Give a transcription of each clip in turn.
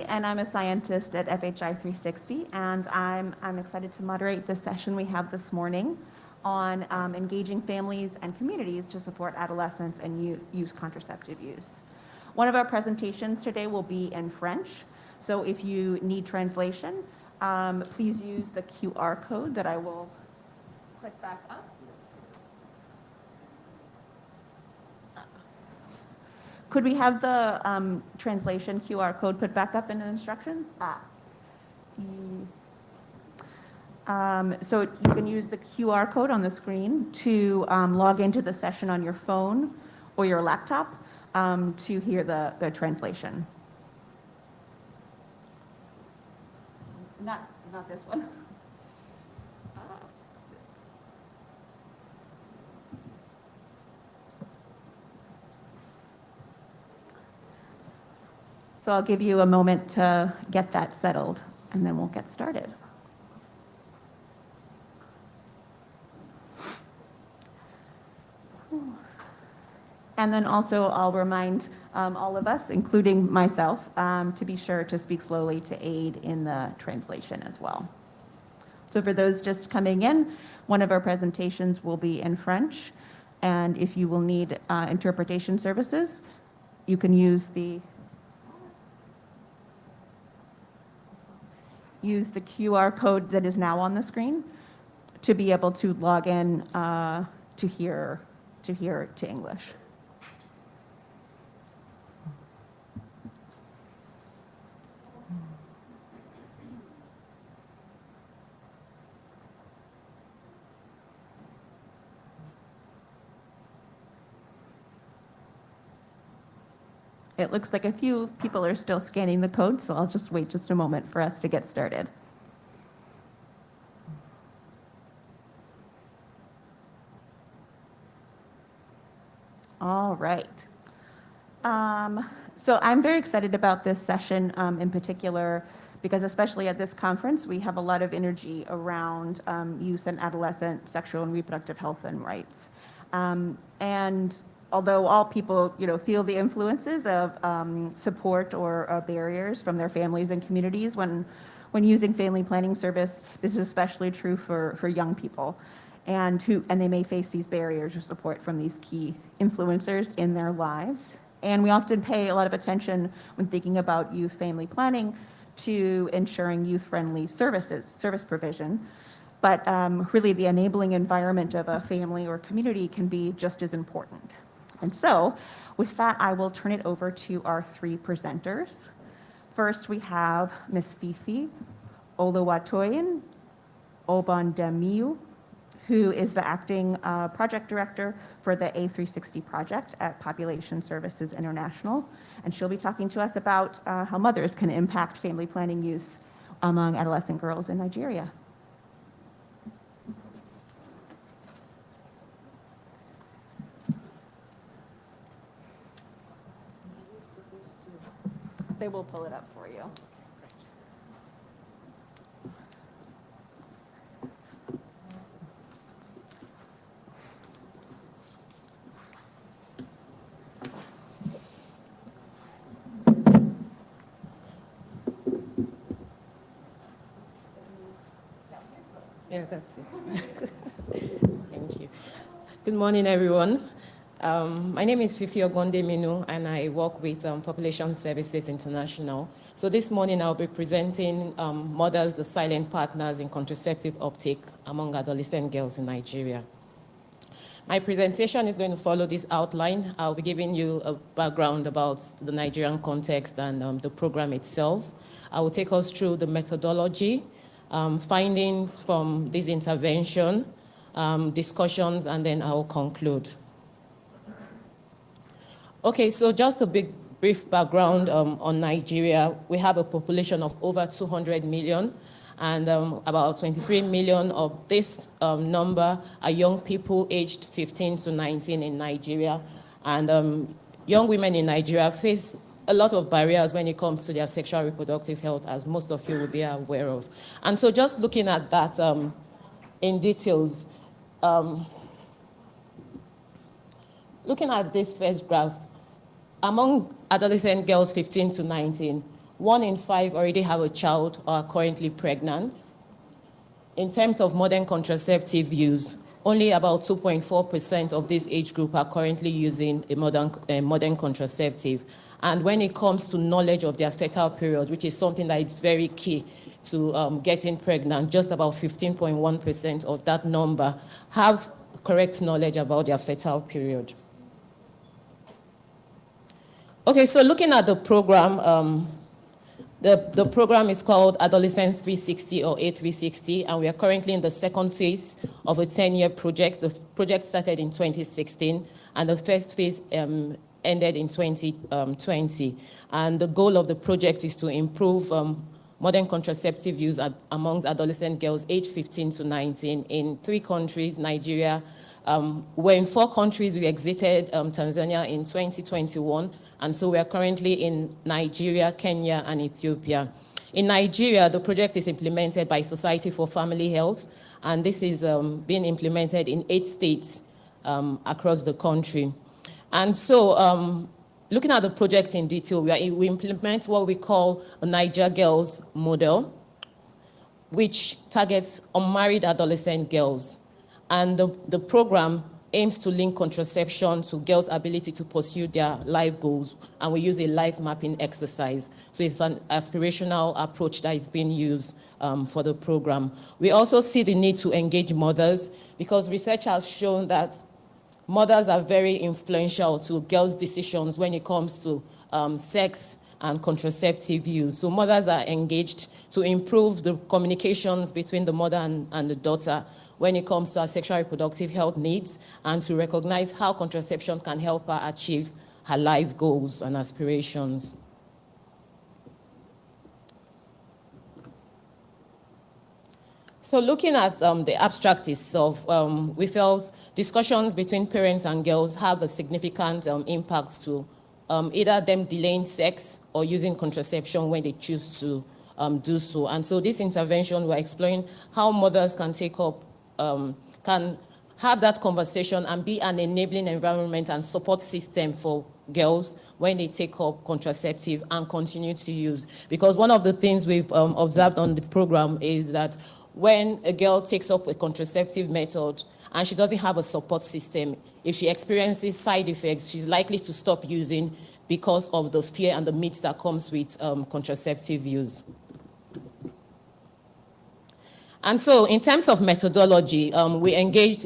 And I'm a scientist at FHI 360, and I'm excited to moderate the session we have this morning on engaging families and communities to support adolescents and youth contraceptive use. One of our presentations today will be in French, so if you need translation, please use the QR code that I will click back up. Could we have the translation QR code put back up in the instructions? So you can use the QR code on the screen to log into the session on your phone or your laptop to hear the translation. Not this one. So I'll give you a moment to get that settled, and then we'll get started. And then also I'll remind all of us, including myself, to be sure to speak slowly to aid in the translation as well. So for those just coming in, one of our presentations will be in French, and if you will need interpretation services, you can use the QR code that is now on the screen to be able to log in to hear to English. It looks like a few people are still scanning the code, so I'll just wait just a moment for us to get started. All right. So I'm very excited about this session in particular, because especially at this conference, we have a lot of energy around youth and adolescent sexual and reproductive health and rights. And although all people, feel the influences of support or barriers from their families and communities when using family planning service, this is especially true for young people, and they may face these barriers or support from these key influencers in their lives. And we often pay a lot of attention when thinking about youth family planning to ensuring youth-friendly service provision. But really, the enabling environment of a family or community can be just as important. And so, with that, I will turn it over to our three presenters. First, we have Ms. Fifi Oluwatoyin Obandemiu, who is the acting project director for the A360 project at Population Services International. And she'll be talking to us about how mothers can impact family planning use among adolescent girls in Nigeria. They will pull it up for you. Yeah, that's it. Thank you. Good morning, everyone. My name is Fifi Ogondeminu, and I work with Population Services International. So this morning I'll be presenting Mothers, the Silent Partners in Contraceptive Uptake Among Adolescent Girls in Nigeria. My presentation is going to follow this outline. I'll be giving you a background about the Nigerian context and the program itself. I will take us through the methodology, findings from this intervention, discussions, and then I will conclude. Okay, so just a brief background on Nigeria. We have a population of over 200 million, and about 23 million of this number are young people aged 15 to 19 in Nigeria. And young women in Nigeria face a lot of barriers when it comes to their sexual reproductive health, as most of you will be aware of. And so just looking at that in details, looking at this first graph, among adolescent girls 15 to 19, 1 in 5 already have a child or are currently pregnant. In terms of modern contraceptive use, only about 2.4% of this age group are currently using a modern contraceptive. And when it comes to knowledge of their fertile period, which is something that is very key to getting pregnant, just about 15.1% of that number have correct knowledge about their fertile period. Okay, so looking at the program, the program is called Adolescence 360 or A360, and we are currently in the second phase of a 10-year project. The project started in 2016, and the first phase ended in 2020. And the goal of the project is to improve modern contraceptive use amongst adolescent girls aged 15 to 19 in 3 countries, Nigeria. We're in 4 countries. We exited Tanzania in 2021, and so we are currently in Nigeria, Kenya, and Ethiopia. In Nigeria, the project is implemented by Society for Family Health, and this is being implemented in 8 states across the country. And so, looking at the project in detail, we implement what we call a Niger Girls model, which targets unmarried adolescent girls. And the program aims to link contraception to girls' ability to pursue their life goals, and we use a life mapping exercise. So it's an aspirational approach that is being used for the program. We also see the need to engage mothers, because research has shown that mothers are very influential to girls' decisions when it comes to sex and contraceptive use. So mothers are engaged to improve the communications between the mother and the daughter when it comes to her sexual reproductive health needs, and to recognize how contraception can help her achieve her life goals and aspirations. So looking at the abstract itself, we felt discussions between parents and girls have a significant impact to either them delaying sex or using contraception when they choose to do so. And so this intervention, we're exploring how mothers can take up, can have that conversation and be an enabling environment and support system for girls when they take up contraceptive and continue to use. Because one of the things we've observed on the program is that when a girl takes up a contraceptive method and she doesn't have a support system, if she experiences side effects, she's likely to stop using because of the fear and the myth that comes with contraceptive use. And so in terms of methodology, we engaged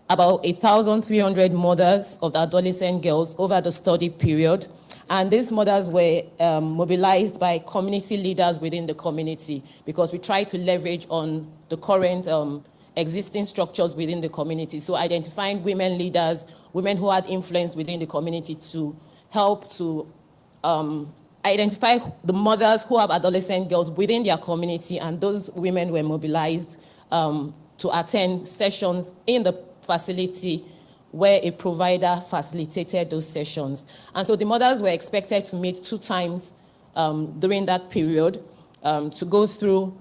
about 1,300 mothers of adolescent girls over the study period. And these mothers were mobilized by community leaders within the community, because we try to leverage on the current existing structures within the community. So identifying women leaders, women who had influence within the community, to help to identify the mothers who have adolescent girls within their community, and those women were mobilized to attend sessions in the facility where a provider facilitated those sessions. And so the mothers were expected to meet 2 times during that period to go through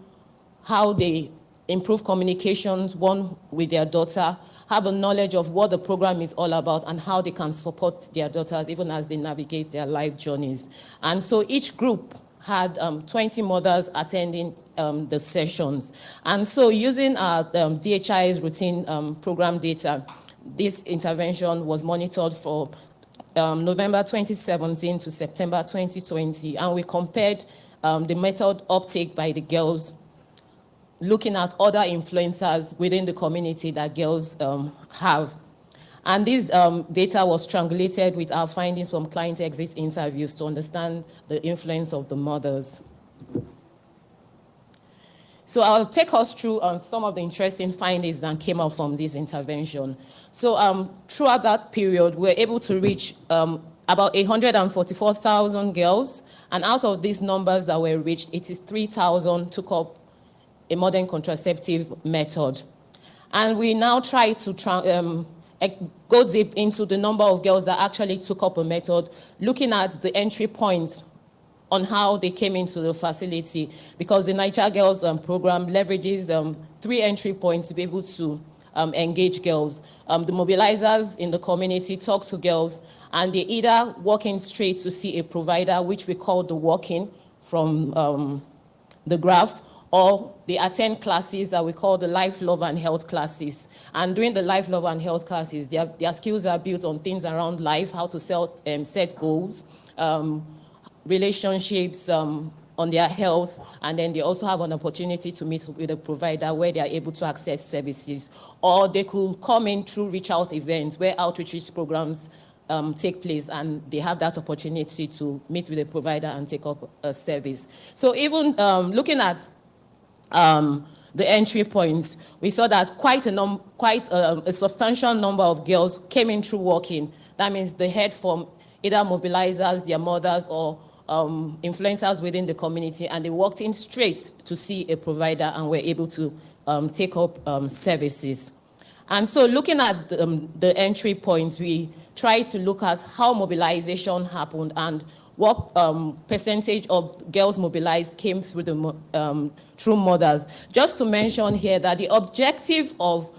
how they improve communications, one with their daughter, have a knowledge of what the program is all about and how they can support their daughters even as they navigate their life journeys. And so each group had 20 mothers attending the sessions. And so using our DHI's routine program data, this intervention was monitored for November 2017 to September 2020, and we compared the method uptake by the girls, looking at other influencers within the community that girls have. And this data was triangulated with our findings from client exit interviews to understand the influence of the mothers. So I'll take us through some of the interesting findings that came out from this intervention. So throughout that period, we were able to reach about 144,000 girls, and out of these numbers that were reached, 83,000 took up a modern contraceptive method. And we now try to go deep into the number of girls that actually took up a method, looking at the entry points on how they came into the facility, because the Niger Girls program leverages 3 entry points to be able to engage girls. The mobilizers in the community talk to girls, and they either walk in straight to see a provider, which we call the walk-in from the graph, or they attend classes that we call the life, love, and health classes. And during the life, love, and health classes, their skills are built on things around life, how to set goals, relationships, on their health, and then they also have an opportunity to meet with a provider where they are able to access services. Or they could come in through reach-out events where outreach programs take place, and they have that opportunity to meet with a provider and take up a service. So even looking at the entry points, we saw that quite a substantial number of girls came in through walk-in. That means they heard from either mobilizers, their mothers, or influencers within the community, and they walked in straight to see a provider and were able to take up services. And so looking at the entry points, we try to look at how mobilization happened and what percentage of girls mobilized came through through mothers. Just to mention here that the objective of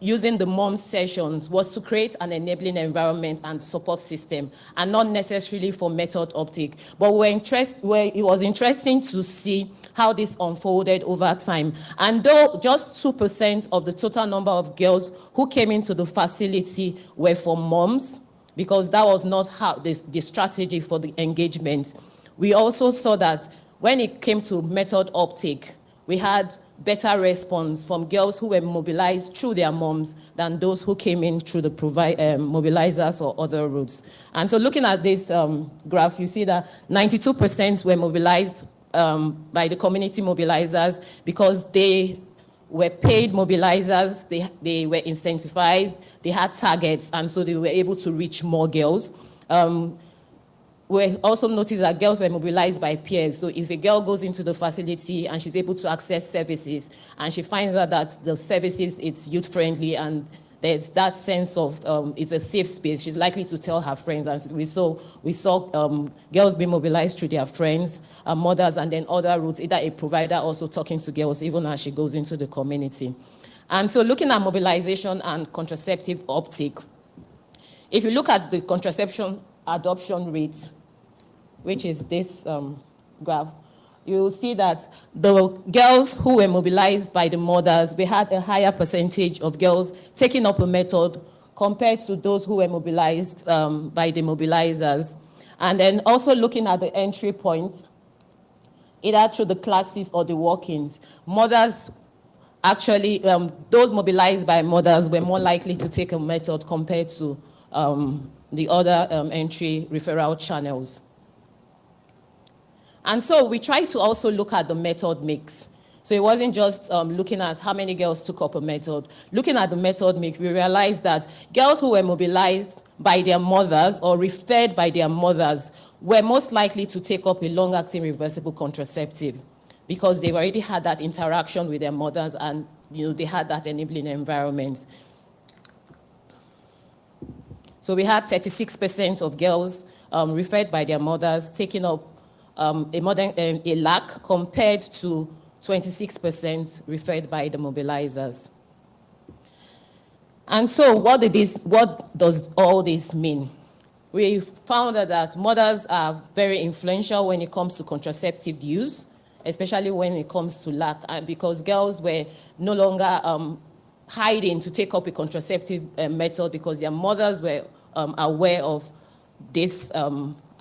using the mom sessions was to create an enabling environment and support system, and not necessarily for method uptake. But it was interesting to see how this unfolded over time. And though just 2% of the total number of girls who came into the facility were for moms, because that was not how the strategy for the engagement, we also saw that when it came to method uptake, we had better response from girls who were mobilized through their moms than those who came in through the mobilizers or other routes. And so looking at this graph, you see that 92% were mobilized by the community mobilizers because they were paid mobilizers, they were incentivized, they had targets, and so they were able to reach more girls. We also noticed that girls were mobilized by peers. So if a girl goes into the facility and she's able to access services, and she finds out that the services, it's youth-friendly and there's that sense of it's a safe space, she's likely to tell her friends. And we saw girls being mobilized through their friends, mothers, and then other routes, either a provider also talking to girls even as she goes into the community. And so looking at mobilization and contraceptive uptake, if you look at the contraception adoption rate, which is this graph, you will see that the girls who were mobilized by the mothers, we had a higher percentage of girls taking up a method compared to those who were mobilized by the mobilizers. And then also looking at the entry points, either through the classes or the walk-ins, mothers actually, those mobilized by mothers were more likely to take a method compared to the other entry referral channels. And so we tried to also look at the method mix. So it wasn't just looking at how many girls took up a method. Looking at the method mix, we realized that girls who were mobilized by their mothers or referred by their mothers were most likely to take up a long-acting reversible contraceptive because they already had that interaction with their mothers and they had that enabling environment. So we had 36% of girls referred by their mothers taking up a LAC compared to 26% referred by the mobilizers. And so what does all this mean? We found that mothers are very influential when it comes to contraceptive use, especially when it comes to LAC, because girls were no longer hiding to take up a contraceptive method because their mothers were aware of this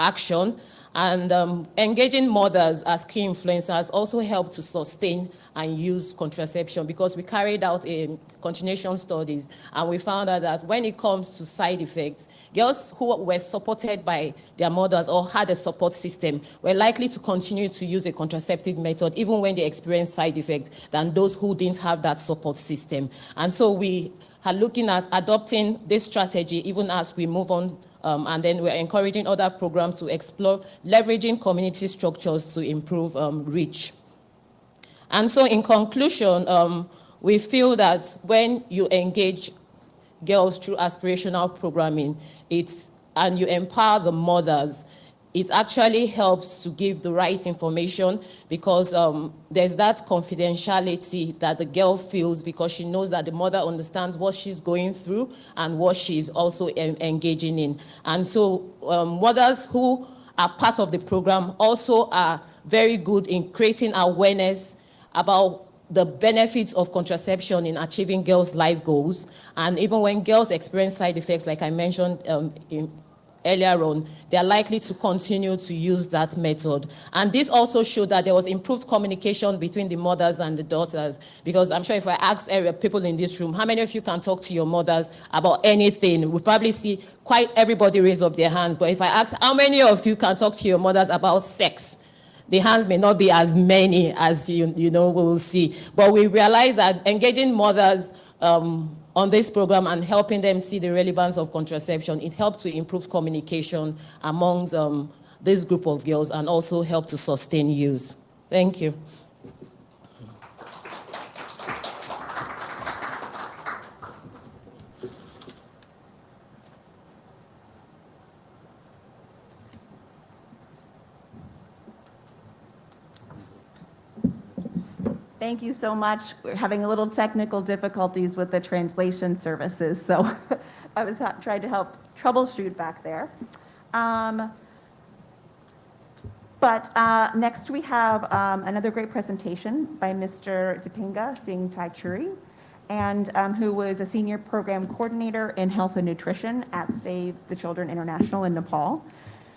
action. And engaging mothers as key influencers also helped to sustain and use contraception because we carried out a continuation studies and we found out that when it comes to side effects, girls who were supported by their mothers or had a support system were likely to continue to use a contraceptive method even when they experienced side effects than those who didn't have that support system. And so we are looking at adopting this strategy even as we move on. And then we're encouraging other programs to explore leveraging community structures to improve reach. And so in conclusion, we feel that when you engage girls through aspirational programming, and you empower the mothers, it actually helps to give the right information because there's that confidentiality that the girl feels because she knows that the mother understands what she's going through and what she's also engaging in. And so mothers who are part of the program also are very good in creating awareness about the benefits of contraception in achieving girls' life goals. And even when girls experience side effects, like I mentioned earlier on, they are likely to continue to use that method. And this also showed that there was improved communication between the mothers and the daughters, because I'm sure if I asked people in this room, how many of you can talk to your mothers about anything? We'll probably see quite everybody raise up their hands. But if I ask, how many of you can talk to your mothers about sex? The hands may not be as many as we will see. But we realize that engaging mothers on this program and helping them see the relevance of contraception, it helped to improve communication amongst this group of girls and also help to sustain use. Thank you. Thank you so much. We're having a little technical difficulties with the translation services, so I was trying to help troubleshoot back there. Next we have another great presentation by Mr. Dipinga Singh Taichuri, and who was a senior program coordinator in health and nutrition at Save the Children International in Nepal.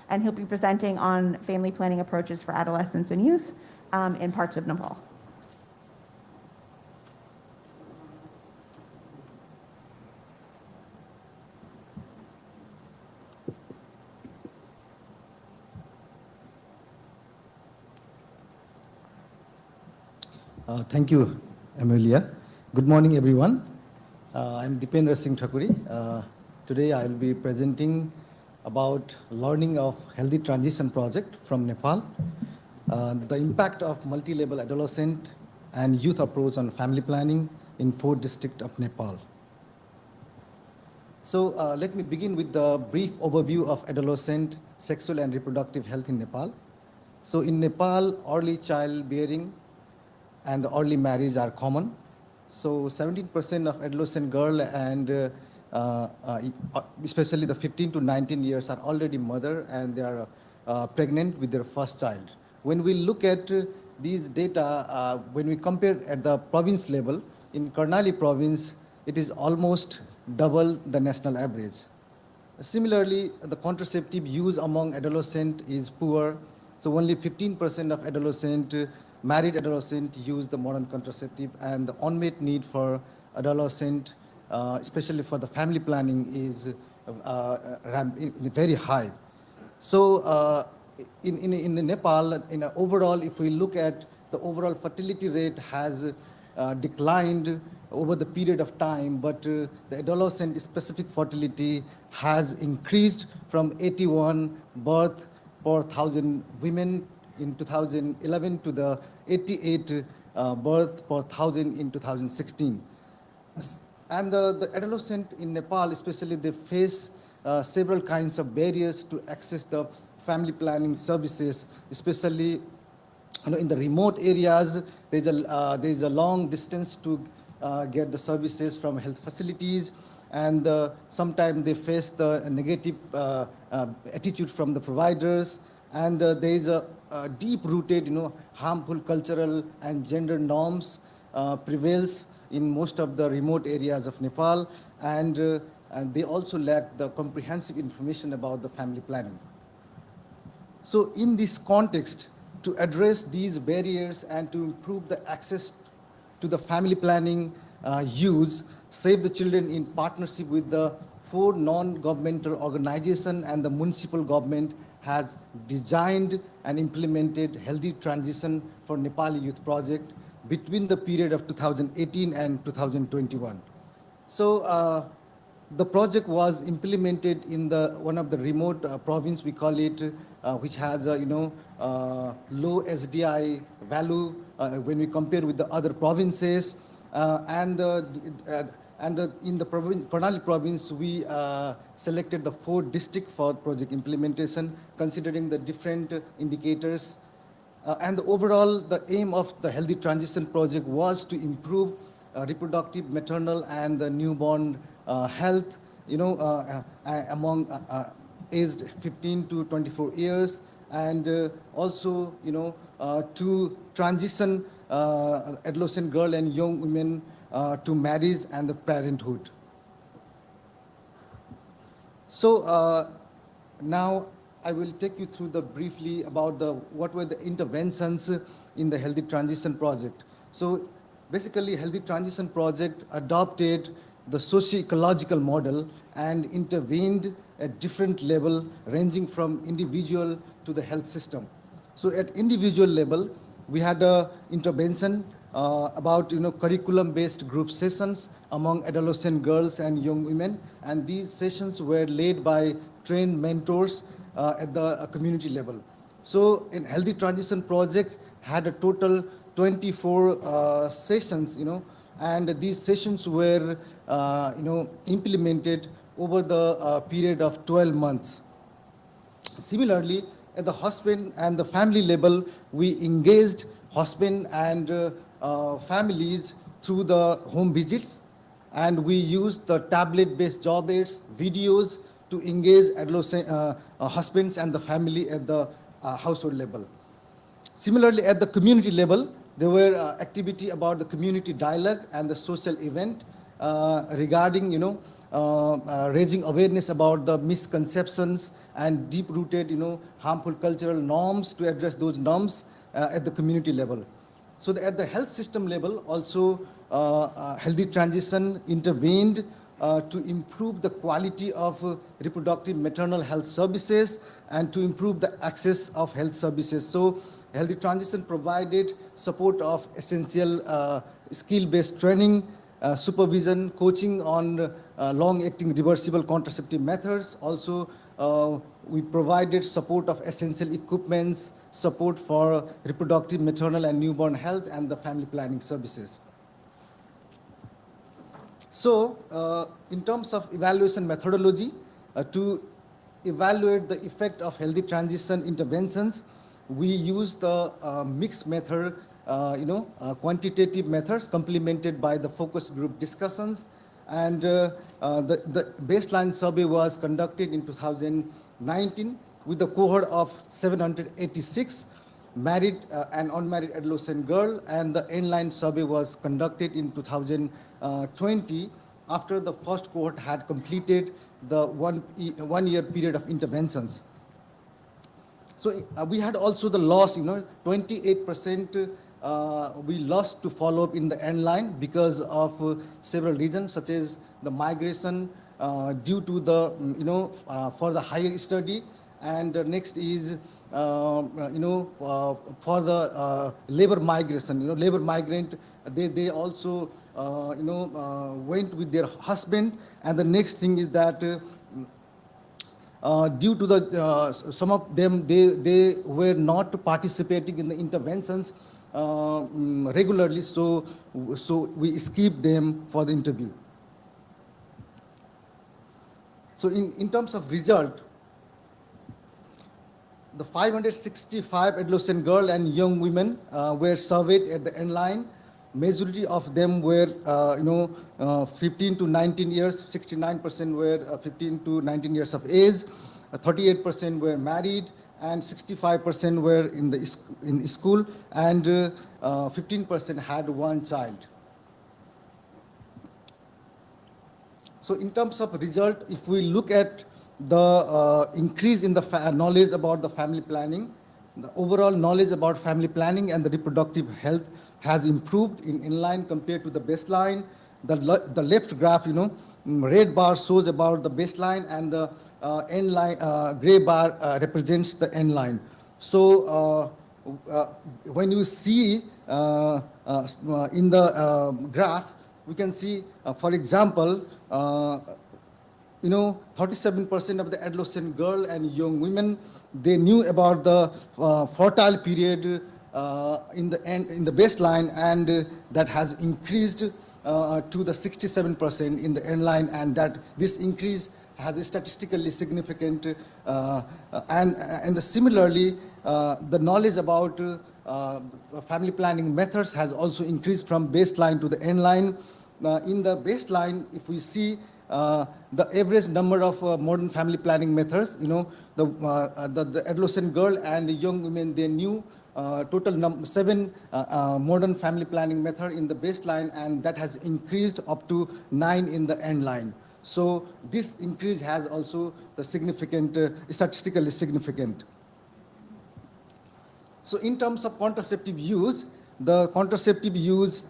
And he'll be presenting on family planning approaches for adolescents and youth in parts of Nepal. Thank you, Amelia. Good morning, everyone. I'm Dipendra Singh Thakuri. Today I will be presenting about learning of healthy transition project from Nepal, the impact of multi-level adolescent and youth approach on family planning in 4 districts of Nepal. So let me begin with the brief overview of adolescent sexual and reproductive health in Nepal. So in Nepal, early childbearing and the early marriage are common. So 17% of adolescent girl and especially the 15 to 19 years are already mother and they are pregnant with their first child. When we look at these data, when we compare at the province level, in Karnali province, it is almost double the national average. Similarly, the contraceptive use among adolescent is poor. So only 15% of married adolescent use the modern contraceptive, and the unmet need for adolescent, especially for the family planning, is very high. So in Nepal, overall, if we look at the overall fertility rate has declined over the period of time, but the adolescent specific fertility has increased from 81 birth per 1,000 women in 2011 to the 88 birth per 1,000 in 2016. And the adolescent in Nepal, especially, they face several kinds of barriers to access the family planning services, especially in the remote areas. There's a long distance to get the services from health facilities, and sometimes they face the negative attitude from the providers, and there is a deep-rooted, harmful cultural and gender norms prevails in most of the remote areas of Nepal, and they also lack the comprehensive information about the family planning. So in this context, to address these barriers and to improve the access to the family planning use, Save the Children, in partnership with the 4 non-governmental organizations and the municipal government, has designed and implemented Healthy Transition for Nepali Youth project between the period of 2018 and 2021. So the project was implemented in one of the remote province, we call it, which has low SDI value when we compare with the other provinces, and And in the Karnali province, we selected the 4 districts for project implementation, considering the different indicators. And overall, the aim of the Healthy Transition Project was to improve reproductive, maternal, and the newborn health, among aged 15 to 24 years, and also, to transition adolescent girl and young women to marriage and the parenthood. So now I will take you through briefly about what were the interventions in the Healthy Transition Project. So basically, Healthy Transition Project adopted the socio-ecological model and intervened at different level, ranging from individual to the health system. So at individual level, we had a intervention about curriculum-based group sessions among adolescent girls and young women, and these sessions were led by trained mentors at the community level. So in Healthy Transition Project had a total 24 sessions, and these sessions were implemented over the period of 12 months. Similarly, at the husband and the family level, we engaged husband and families through the home visits, and we used the tablet-based job aids, videos to engage adolescent husbands and the family at the household level. Similarly, at the community level, there were activity about the community dialogue and the social event regarding, raising awareness about the misconceptions and deep-rooted, harmful cultural norms to address those norms at the community level. So at the health system level, also Healthy Transition intervened to improve the quality of reproductive maternal health services and to improve the access of health services. So Healthy Transition provided support of essential skill-based training, supervision, coaching on long-acting reversible contraceptive methods. Also, we provided support of essential equipments, support for reproductive, maternal, and newborn health, and the family planning services. So, in terms of evaluation methodology, to evaluate the effect of Healthy Transition interventions, we use the mixed method, quantitative methods complemented by the focus group discussions. And the baseline survey was conducted in 2019 with a cohort of 786 married and unmarried adolescent girl, and the inline survey was conducted in 2020 after the first cohort had completed the one-year period of interventions. So we had also the loss, 28% we lost to follow up in the end line because of several reasons, such as the migration due to the, for the higher study, and next is, for the labor migration, labor migrant, they also, went with their husband, and the next thing is that due to the, some of them, they were not participating in the interventions regularly, so we skipped them for the interview. So in terms of result, the 565 adolescent girls and young women were surveyed at the end line. Majority of them were, 15 to 19 years, 69% were 15 to 19 years of age, 38% were married, and 65% were in school, and 15% had one child. So in terms of result, if we look at the increase in the knowledge about the family planning, the overall knowledge about family planning and the reproductive health has improved in line compared to the baseline. The left graph, red bar shows about the baseline, and the end line, gray bar represents the end line. So when you see in the graph, we can see, for example, 37% of the adolescent girl and young women, they knew about the fertile period in the baseline, and that has increased to the 67% in the end-line, and that this increase has a statistically significant, and similarly, the knowledge about family planning methods has also increased from baseline to the end-line. In the baseline, if we see the average number of modern family planning methods, the adolescent girl and the young women, they knew total 7 modern family planning method in the baseline, and that has increased up to 9 in the end line. So this increase has also the significant, statistically significant. So in terms of contraceptive use, the contraceptive use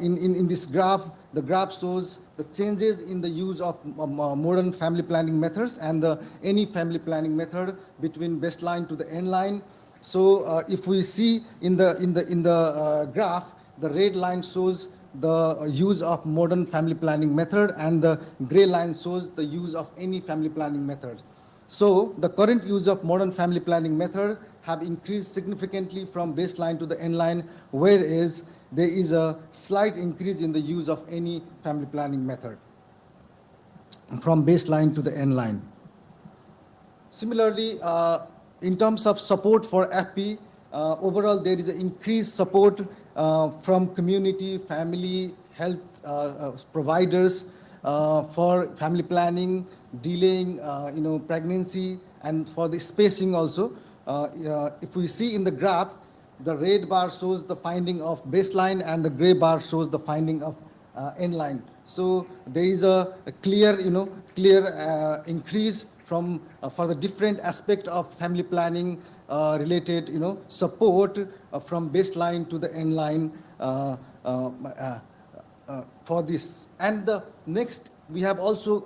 in this graph, the graph shows the changes in the use of modern family planning methods and any family planning method between baseline to the end line. So if we see in the graph, the red line shows the use of modern family planning method, and the gray line shows the use of any family planning method. So the current use of modern family planning method have increased significantly from baseline to the end line, whereas there is a slight increase in the use of any family planning method from baseline to the end line. Similarly, in terms of support for FP, overall there is an increased support from community, family, health providers for family planning, delaying pregnancy, and for the spacing also. If we see in the graph, the red bar shows the finding of baseline and the gray bar shows the finding of end line. So there is a clear increase from for the different aspect of family planning related support from baseline to the end line for this. And the next, we have also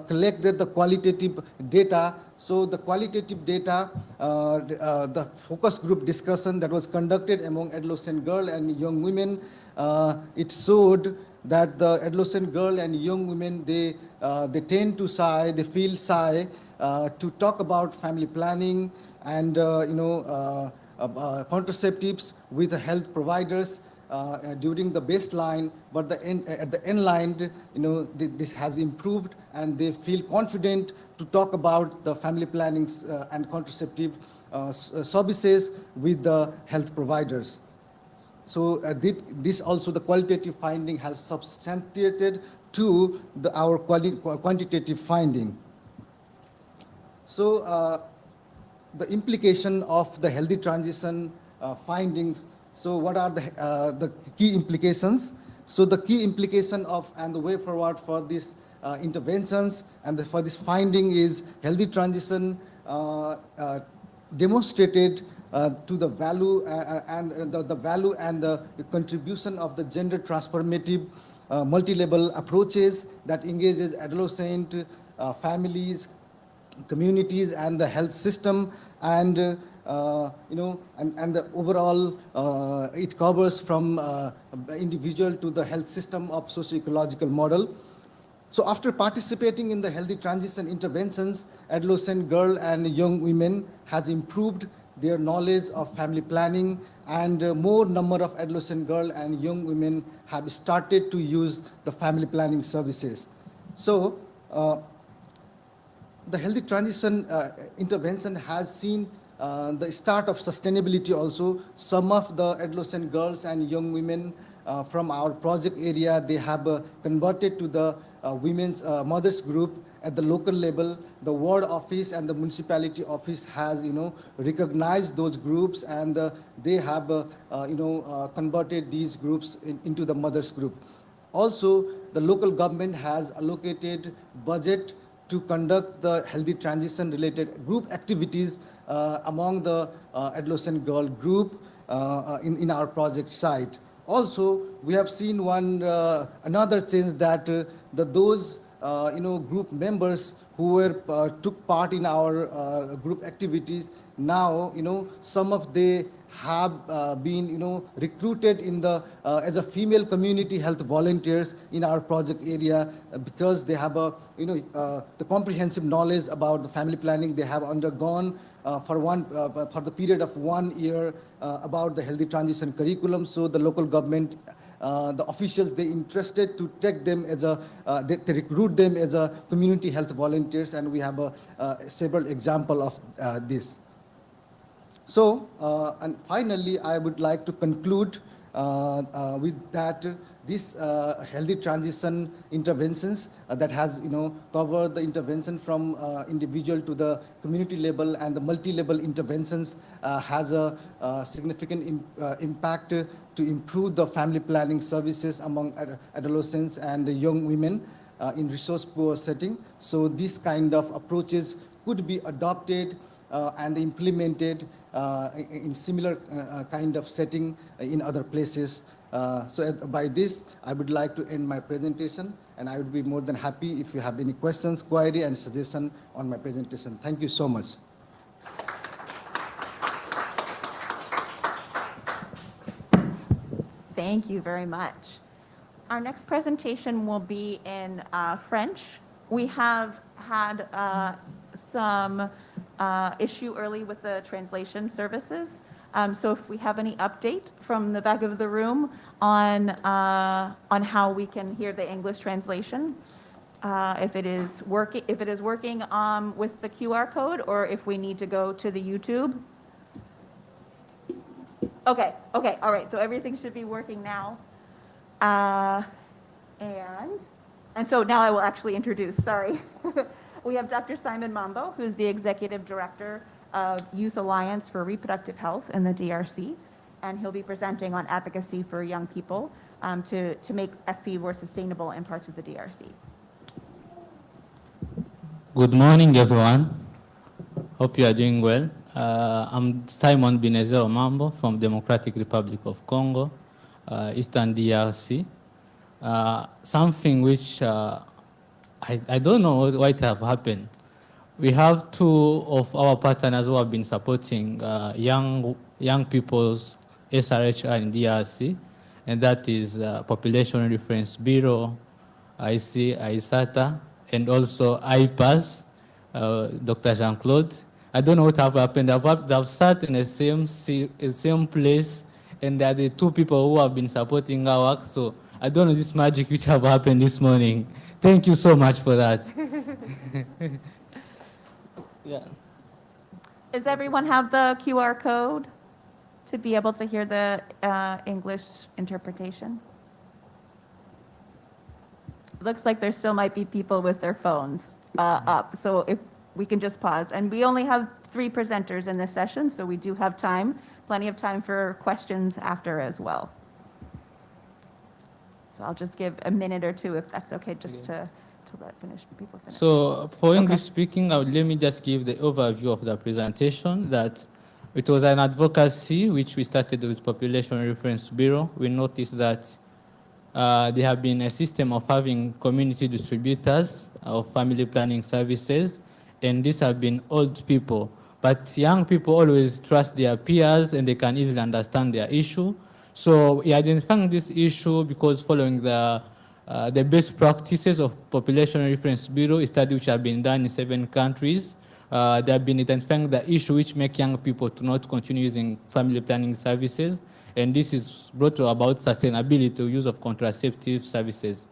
collected the qualitative data. So the qualitative data, the focus group discussion that was conducted among adolescent girl and young women, it showed that the adolescent girl and young women, they tend to shy, they feel shy to talk about family planning and contraceptives with the health providers during the baseline, but at the end line, this has improved, and they feel confident to talk about the family planning and contraceptive services with the health providers. So this also, the qualitative finding has substantiated to our quantitative finding. So the implication of the healthy transition findings. So what are the key implications? So the key implication of and the way forward for these interventions and for this finding is healthy transition demonstrated to the value and the value and the contribution of the gender transformative multi-level approaches that engages adolescent families, communities, and the health system, and and the overall it covers from individual to the health system of socio-ecological model. So after participating in the healthy transition interventions, adolescent girl and young women has improved their knowledge of family planning, and more number of adolescent girl and young women have started to use the family planning services. So the healthy transition intervention has seen the start of sustainability also. Some of the adolescent girls and young women from our project area, they have converted to the women's mothers group at the local level. The ward office and the municipality office has recognized those groups, and they have converted these groups into the mothers group. Also, the local government has allocated budget to conduct the healthy transition related group activities among the adolescent girl group in our project site. Also, we have seen another change that those group members who took part in our group activities, now some of they have been recruited in the as a female community health volunteers in our project area, because they have the comprehensive knowledge about the family planning. They have undergone for the period of 1 year about the healthy transition curriculum. So the local government the officials, they interested to take them as a, they recruit them as a community health volunteers, and we have several example of this. So, and finally, I would like to conclude with that this healthy transition interventions that has, covered the intervention from individual to the community level, and the multi-level interventions has a significant impact to improve the family planning services among adolescents and young women in resource-poor setting. So this kind of approaches could be adopted and implemented in similar kind of setting in other places. So by this, I would like to end my presentation, and I would be more than happy if you have any questions, query, and suggestion on my presentation. Thank you so much. Thank you very much. Our next presentation will be in French. We have had some issue early with the translation services. So if we have any update from the back of the room on how we can hear the English translation, if it is working with the QR code, or if we need to go to the YouTube. Okay, all right, so everything should be working now. And so now I will actually introduce, sorry. We have Dr. Simon Mambo, who's the Executive Director of Youth Alliance for Reproductive Health in the DRC, and he'll be presenting on advocacy for young people to make FP more sustainable in parts of the DRC. Good morning, everyone. Hope you are doing well. I'm Simon Binezero Mambo from Democratic Republic of Congo, Eastern DRC. Something which I don't know why it have happened. We have two of our partners who have been supporting young people's SRHR in DRC, and that is Population Reference Bureau, ICSATA, and also IPAS, Dr. Jean-Claude. I don't know what have happened. They've sat in the same place, and they're the two people who have been supporting our work. So I don't know this magic which have happened this morning. Thank you so much for that. Yeah. Does everyone have the QR code to be able to hear the English interpretation? Looks like there still might be people with their phones up, so if we can just pause. And we only have 3 presenters in this session, so we do have time, plenty of time for questions after as well. So I'll just give a minute or two, if that's okay, just to let people finish. So for English speaking, let me just give the overview of the presentation, that it was an advocacy which we started with Population Reference Bureau. We noticed that there have been a system of having community distributors of family planning services, and these have been old people. But young people always trust their peers, and they can easily understand their issue. So we identified this issue because following the best practices of Population Reference Bureau, a study which have been done in 7 countries, they have been identifying the issue which make young people to not continue using family planning services. And this is brought about sustainability, use of contraceptive services.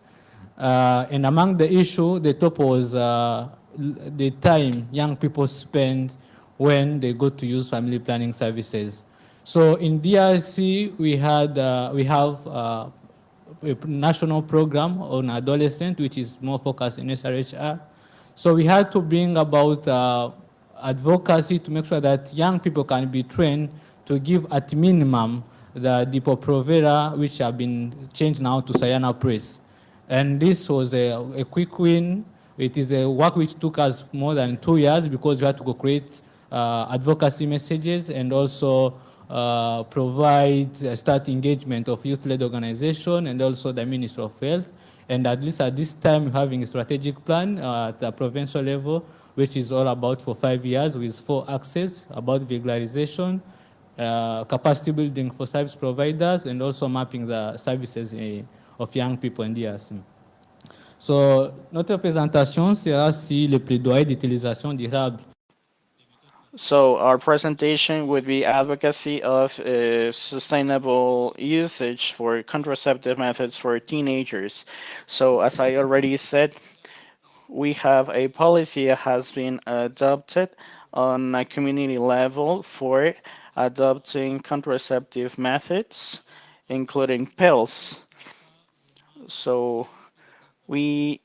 And among the issue, the top was the time young people spend when they go to use family planning services. So in DRC, we have a national program on adolescent, which is more focused in SRHR. So we had to bring about advocacy to make sure that young people can be trained to give at minimum the Depo-Provera, which have been changed now to Cyanopress. And this was a quick win. It is a work which took us more than 2 years because we had to go create advocacy messages and also provide start engagement of youth-led organization and also the Ministry of Health. And at least at this time, we're having a strategic plan at the provincial level, which is all about for 5 years with 4 axes about regularization, capacity building for service providers, and also mapping the services of young people in DRC. So, notre présentation sera sur le plaidoyer d'utilisation durable So our presentation would be advocacy of sustainable usage for contraceptive methods for teenagers. So as I already said, we have a policy that has been adopted on a community level for adopting contraceptive methods, including pills. So we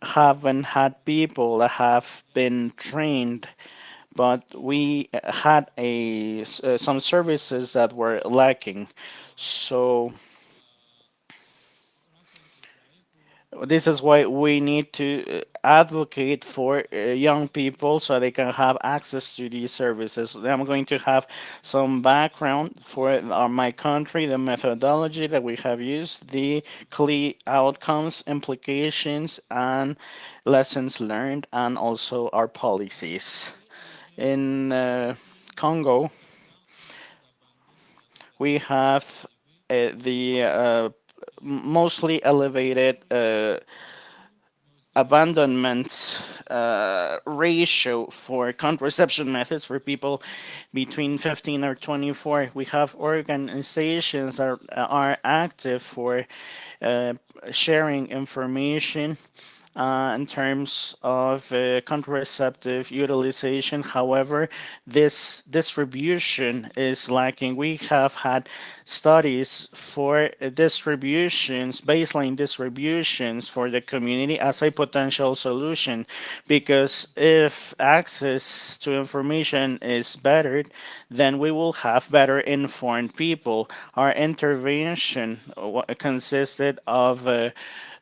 haven't had people that have been trained, but we had some services that were lacking. So this is why we need to advocate for young people so they can have access to these services. I'm going to have some background for my country, the methodology that we have used, the key outcomes, implications, and lessons learned, and also our policies. In Congo, we have the mostly elevated abandonment ratio for contraception methods for people between 15 or 24. We have organizations that are active for uh, sharing information in terms of contraceptive utilization. However, this distribution is lacking. We have had studies for distributions, baseline distributions for the community as a potential solution, because if access to information is bettered, then we will have better informed people. Our intervention consisted of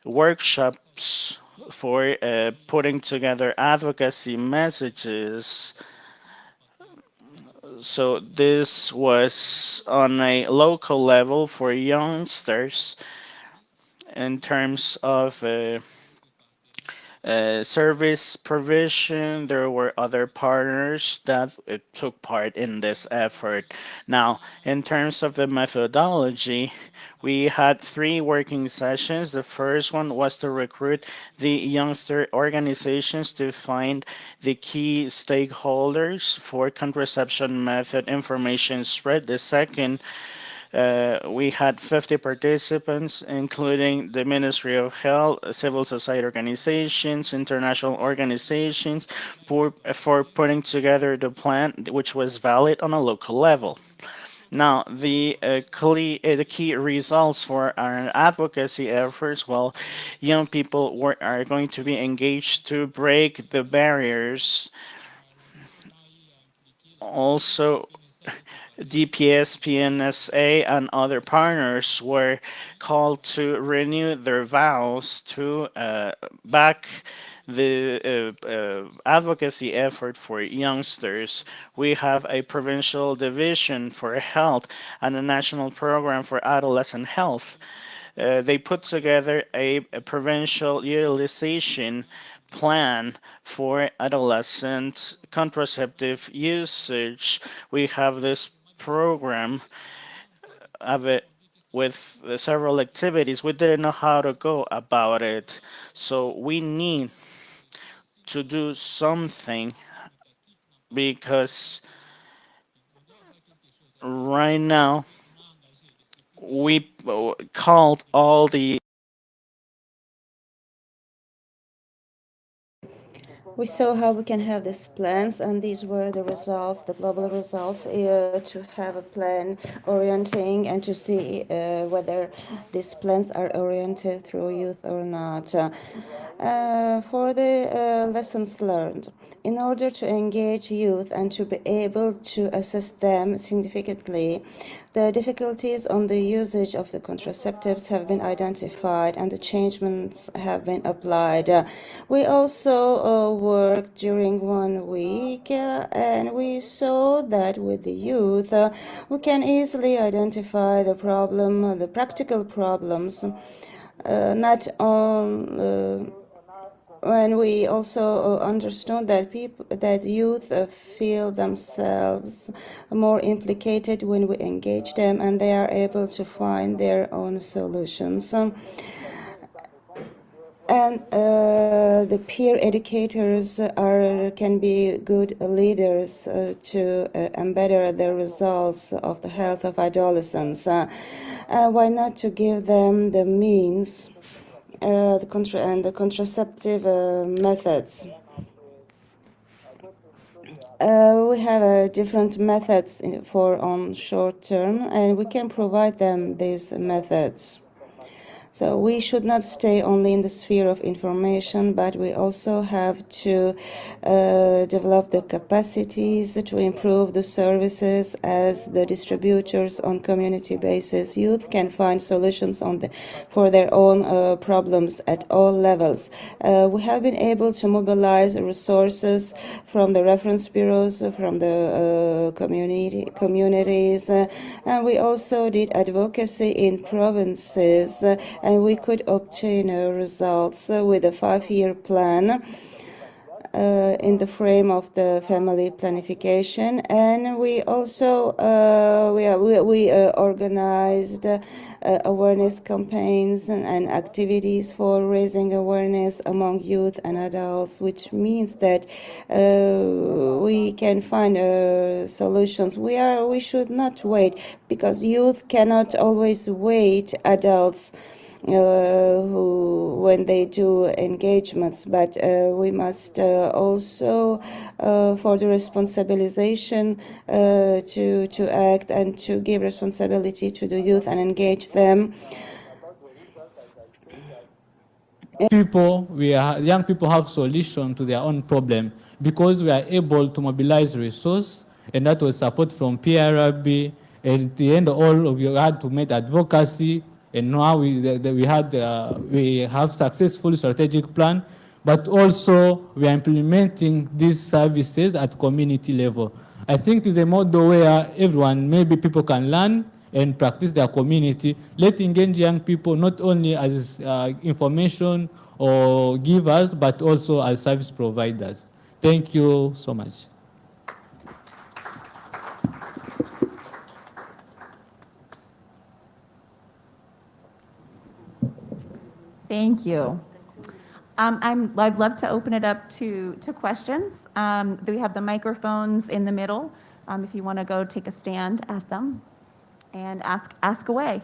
workshops for putting together advocacy messages. So this was on a local level for youngsters in terms of service provision. There were other partners that took part in this effort. Now, in terms of the methodology, we had three working sessions. The first one was to recruit the youngster organizations to find the key stakeholders for contraception method information spread. The second, we had 50 participants, including the Ministry of Health, civil society organizations, international organizations, for putting together the plan, which was valid on a local level. Now, the key results for our advocacy efforts, well, young people are going to be engaged to break the barriers. Also, DPS, PNSA, and other partners were called to renew their vows to back the advocacy effort for youngsters. We have a provincial division for health and a national program for adolescent health. They put together a provincial utilization plan for adolescent contraceptive usage. We have this program of it with several activities. We didn't know how to go about it, so we need to do something, because right now we called all the We saw how we can have these plans, and these were the results, the global results, to have a plan orienting and to see whether these plans are oriented through youth or not. For the lessons learned, in order to engage youth and to be able to assist them significantly, the difficulties on the usage of the contraceptives have been identified and the changements have been applied. We also worked during 1 week and we saw that with the youth we can easily identify the problem, the practical problems, not on and we also understood that that youth feel themselves more implicated when we engage them, and they are able to find their own solutions. And the peer educators can be good leaders to better the results of the health of adolescents. Why not to give them the means and the contraceptive methods? We have different methods for on short term, and we can provide them these methods. So we should not stay only in the sphere of information, but we also have to develop the capacities to improve the services as the distributors on community basis. Youth can find solutions for their own problems at all levels. We have been able to mobilize resources from the reference bureaus, from the communities, and we also did advocacy in provinces, and we could obtain results with a 5-year plan in the frame of the family planification. And we also we organized awareness campaigns and activities for raising awareness among youth and adults, which means that we can find solutions. We should not wait, because youth cannot always wait adults when they do engagements, but we must also for the responsibilization to act and to give responsibility to the youth and engage them. Young people have solution to their own problem because we are able to mobilize resource, and that was support from PRB. And at the end, all of you had to make advocacy, and now we have successful strategic plan, but also we are implementing these services at community level. I think it's a model where everyone, maybe people can learn and practice their community. Let's engage young people not only as information or givers, but also as service providers. Thank you so much. Thank you. I'd love to open it up to questions. We have the microphones in the middle. If you want to go take a stand at them and ask away.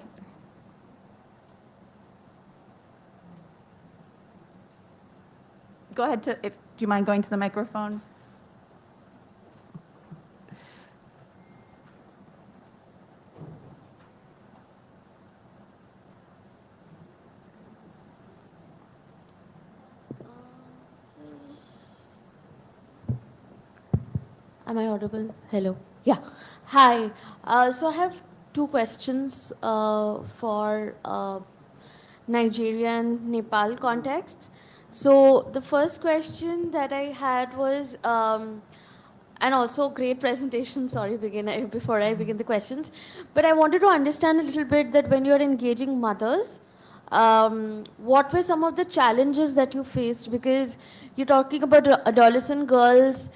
Go ahead do you mind going to the microphone? Am I audible? Hello. Yeah. Hi. So I have two questions for Nigeria and Nepal context. So the first question that I had was, and also great presentation, sorry, before I begin the questions, but I wanted to understand a little bit that when you're engaging mothers, what were some of the challenges that you faced? Because you're talking about adolescent girls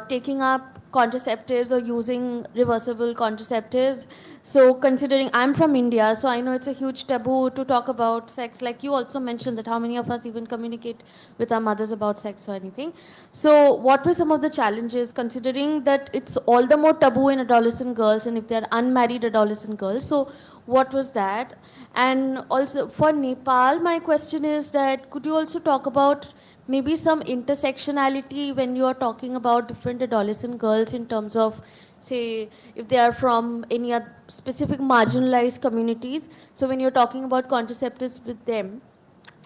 taking up contraceptives or using reversible contraceptives. So considering I'm from India, so I know it's a huge taboo to talk about sex. Like you also mentioned that how many of us even communicate with our mothers about sex or anything. So what were some of the challenges, considering that it's all the more taboo in adolescent girls, and if they're unmarried adolescent girls, so what was that? And also for Nepal, my question is that could you also talk about maybe some intersectionality when you are talking about different adolescent girls in terms of, say, if they are from any other specific marginalized communities. So when you're talking about contraceptives with them,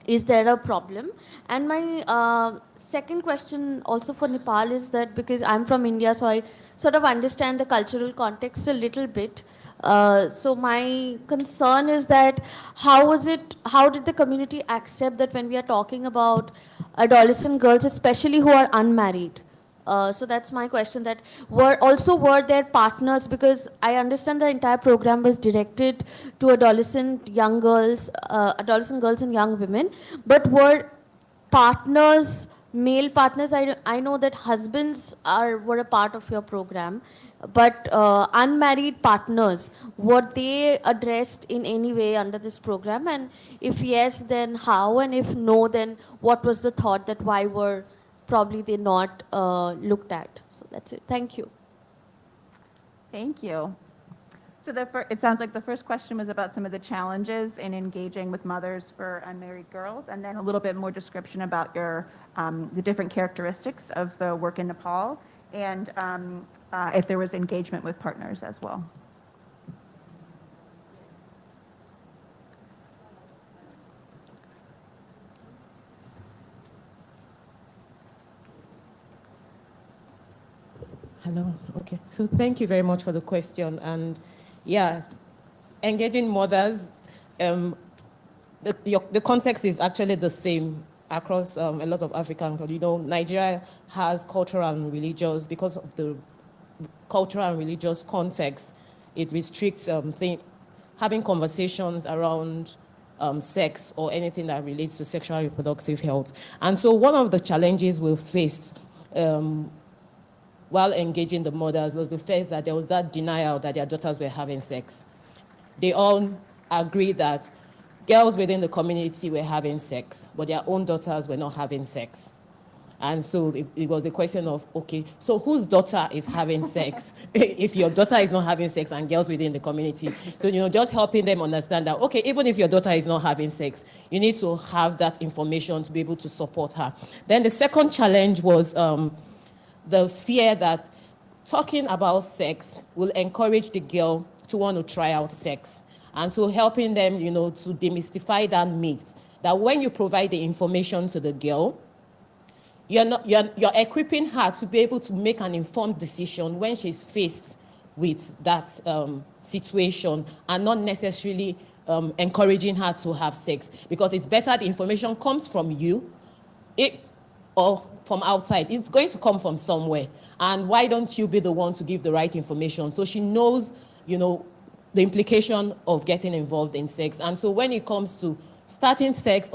is there a problem? And my second question also for Nepal is that because I'm from India, so I sort of understand the cultural context a little bit. So my concern is that how did the community accept that when we are talking about adolescent girls, especially who are unmarried? So that's my question, that were their partners, because I understand the entire program was directed to adolescent girls and young women, but were partners male partners, I know that husbands were a part of your program, but unmarried partners, were they addressed in any way under this program? And if yes, then how? And if no, then what was the thought that why were probably they not looked at? So that's it. Thank you. Thank you. So it sounds like the first question was about some of the challenges in engaging with mothers for unmarried girls, and then a little bit more description about the different characteristics of the work in Nepal, and if there was engagement with partners as well. Hello. Okay. So thank you very much for the question. And yeah, engaging mothers, the context is actually the same across a lot of African countries. You know, Nigeria has cultural and religious, because of the cultural and religious context, it restricts having conversations around sex or anything that relates to sexual reproductive health. And so one of the challenges we faced while engaging the mothers was the fact that there was that denial that their daughters were having sex. They all agreed that girls within the community were having sex, but their own daughters were not having sex. And so it was a question of, okay, so whose daughter is having sex if your daughter is not having sex and girls within the community? So, you know, just helping them understand that, okay, even if your daughter is not having sex, you need to have that information to be able to support her. Then the second challenge was the fear that talking about sex will encourage the girl to want to try out sex. And so helping them, you know, to demystify that myth that when you provide the information to the girl, you're equipping her to be able to make an informed decision when she's faced with that situation, and not necessarily encouraging her to have sex, because it's better the information comes from you or from outside. It's going to come from somewhere, and why don't you be the one to give the right information so she knows, you know, the implication of getting involved in sex. And so when it comes to starting sex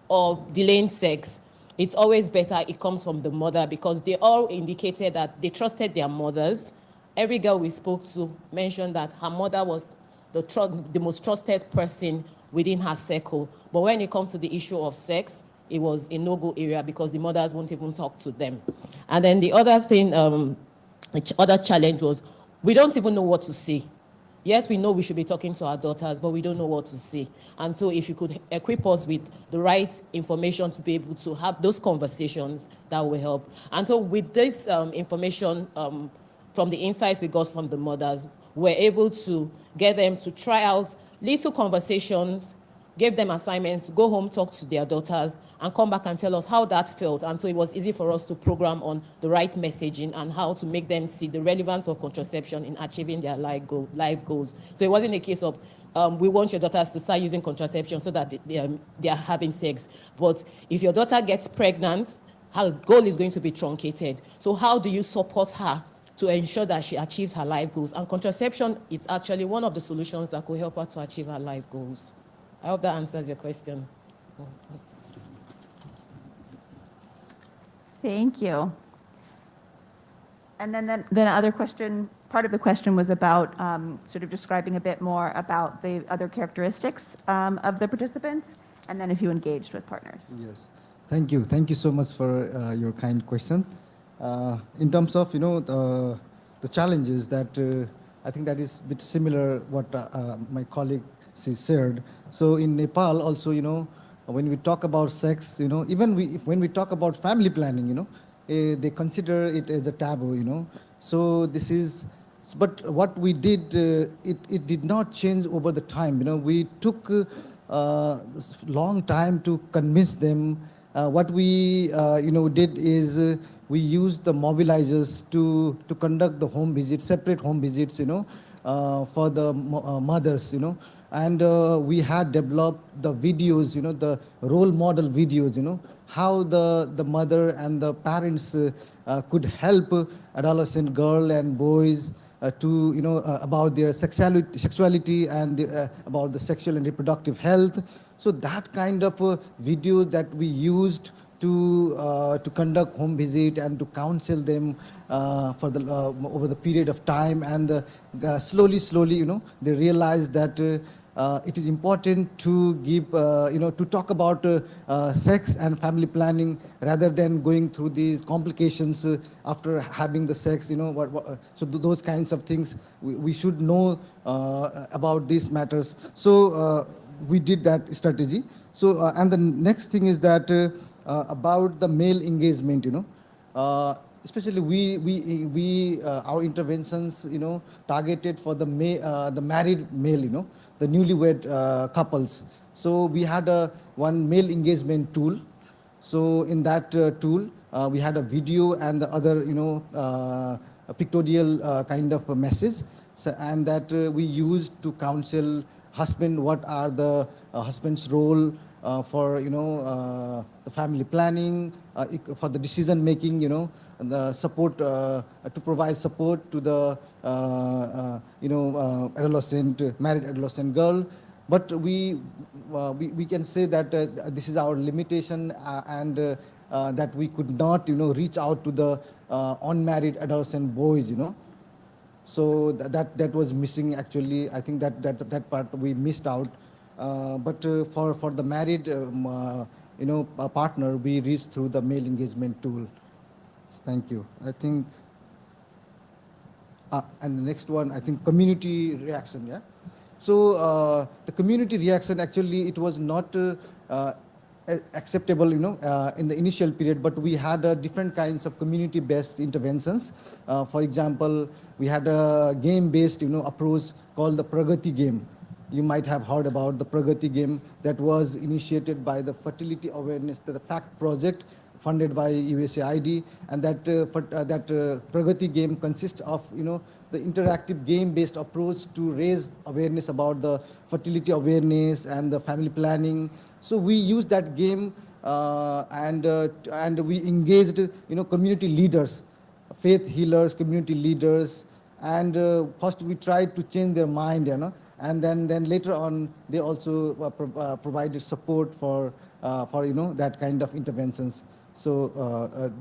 or delaying sex, it's always better it comes from the mother, because they all indicated that they trusted their mothers. Every girl we spoke to mentioned that her mother was the most trusted person within her circle. But when it comes to the issue of sex, it was a no-go area because the mothers won't even talk to them. And then the other thing, other challenge was, we don't even know what to say. Yes, we know we should be talking to our daughters, but we don't know what to say. And so if you could equip us with the right information to be able to have those conversations, that will help. And so with this information from the insights we got from the mothers, we're able to get them to try out little conversations, gave them assignments to go home, talk to their daughters, and come back and tell us how that felt. And so it was easy for us to program on the right messaging and how to make them see the relevance of contraception in achieving their life goals. So it wasn't a case of, we want your daughters to start using contraception so that they are having sex. But if your daughter gets pregnant, her goal is going to be truncated. So how do you support her to ensure that she achieves her life goals? And contraception is actually one of the solutions that could help her to achieve her life goals. I hope that answers your question. Thank you. And then the other question, part of the question was about sort of describing a bit more about the other characteristics of the participants, and then if you engaged with partners. Yes, thank you. Thank you so much for your kind question. In terms of, you know, the challenges that I think that is a bit similar what my colleague shared. So in Nepal also, you know, when we talk about sex, you know, even when we talk about family planning, you know, they consider it as a taboo, you know. So this is, but what we did, it did not change over the time, you know. We took long time to convince them. What we, you know, did is we used the mobilizers to conduct the home visits, separate home visits, you know, for the mothers, you know. And we had developed the videos, you know, the role model videos, you know, how the mother and the parents could help adolescent girl and boys to, you know, about their sexuality and about the sexual and reproductive health. So that kind of video that we used to conduct home visit and to counsel them for the over the period of time, and slowly, they realize that it is important to give, to talk about sex and family planning rather than going through these complications after having the sex. So those kinds of things we should know about these matters. So we did that strategy. So and the next thing is that about the male engagement, especially we our interventions, targeted for the married male, the newlywed couples. So we had one male engagement tool. So in that tool, we had a video and the other, a pictorial kind of a message. So, and that we used to counsel husband what are the husband's role for the family planning, for the decision making, and the support to provide support to the married adolescent girl. But we can say that this is our limitation, and that we could not reach out to the unmarried adolescent boys. So that was missing actually. I think that part we missed out. But for the married partner, we reached through the male engagement tool. Thank you. I think and the next one, I think community reaction. Yeah. So the community reaction, actually it was not acceptable, in the initial period, but we had different kinds of community-based interventions. For example, we had a game-based, approach called the Pragati game. You might have heard about the Pragati game that was initiated by the Fertility Awareness, the FACT project, funded by USAID, and that Pragati game consists of, the interactive game-based approach to raise awareness about the fertility awareness and the family planning. So we used that game, and we engaged, community leaders, faith healers, community leaders, and first we tried to change their mind, and then later on they also provided support for that kind of interventions. So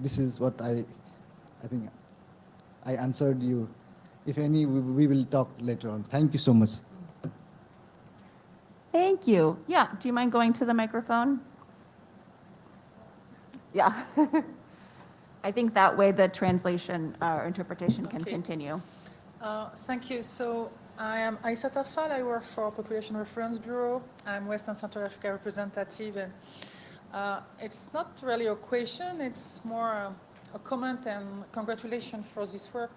this is what I think I answered you. If any, we will talk later on. Thank you so much. Thank you. Yeah, do you mind going to the microphone? Yeah. I think that way the translation or interpretation can Okay. continue. Thank you. So I am Aissa Tafal. I work for Population Reference Bureau. I'm Western Central Africa representative. And it's not really a question. It's more a comment and congratulations for this work.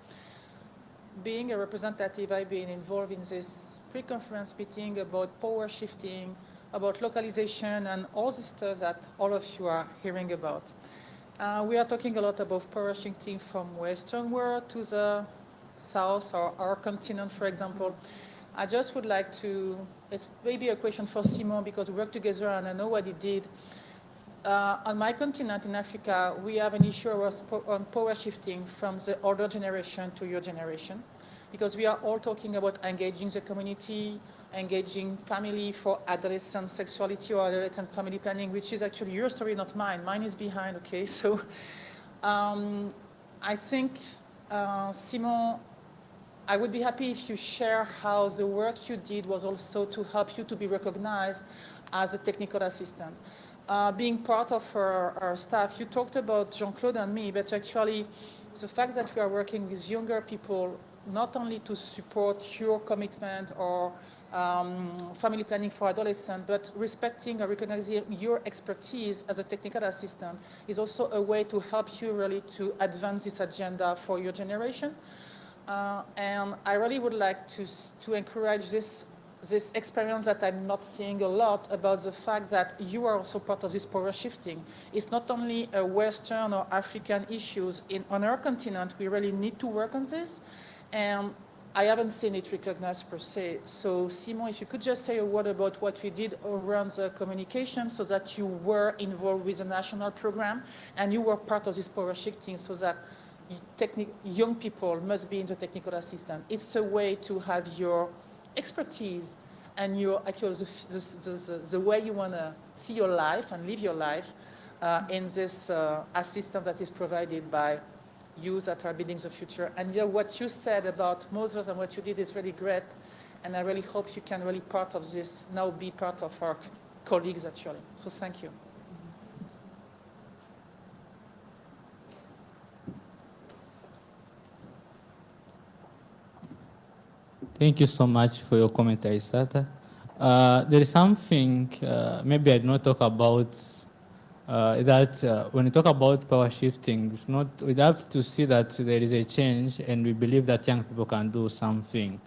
Being a representative, I've been involved in this pre-conference meeting about power shifting, about localization, and all the stuff that all of you are hearing about. We are talking a lot about power shifting from Western world to the South or our continent, for example. I just would like to, it's maybe a question for Simon because we work together and I know what he did. On my continent in Africa, we have an issue on power shifting from the older generation to your generation, because we are all talking about engaging the community, engaging family for adolescent sexuality or adolescent family planning, which is actually your story, not mine. Mine is behind, okay? So I think, Simon, I would be happy if you share how the work you did was also to help you to be recognized as a technical assistant. Being part of our staff, you talked about Jean-Claude and me, but actually the fact that we are working with younger people, not only to support your commitment or family planning for adolescents, but respecting or recognizing your expertise as a technical assistant is also a way to help you really to advance this agenda for your generation. And I really would like to encourage this experience that I'm not seeing a lot about the fact that you are also part of this power shifting. It's not only a Western or African issues. On our continent, we really need to work on this. And I haven't seen it recognized per se. So Simon, if you could just say a word about what we did around the communication so that you were involved with the national program and you were part of this power shifting so that young people must be in the technical assistant. It's a way to have your expertise and your actual the way you want to see your life and live your life in this assistance that is provided by youth that are building the future. And what you said about mothers and what you did is really great. And I really hope you can really part of this, now be part of our colleagues actually. So thank you. Thank you so much for your comment, Aisata. There is something maybe I did not talk about that when we talk about power shifting, we have to see that there is a change and we believe that young people can do something.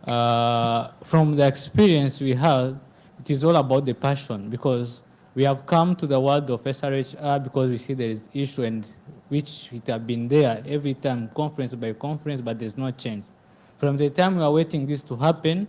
From the experience we had, it is all about the passion because we have come to the world of SRHR because we see there is issue and which it have been there every time, conference by conference, but there's no change. From the time we are waiting this to happen,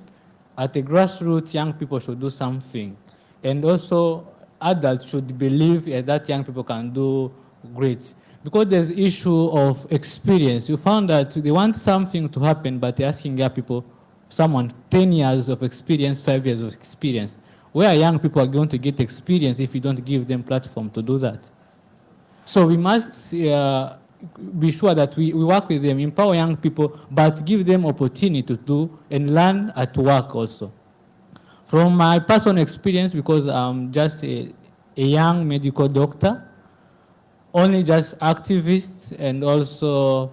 at the grassroots, young people should do something. And also, adults should believe that young people can do great. Because there's issue of experience. You found that they want something to happen, but they're asking young people, someone 10 years of experience, 5 years of experience. Where young people are going to get experience if you don't give them platform to do that? So we must be sure that we work with them, empower young people, but give them opportunity to do and learn at work also. From my personal experience, because I'm just a young medical doctor, only just activist and also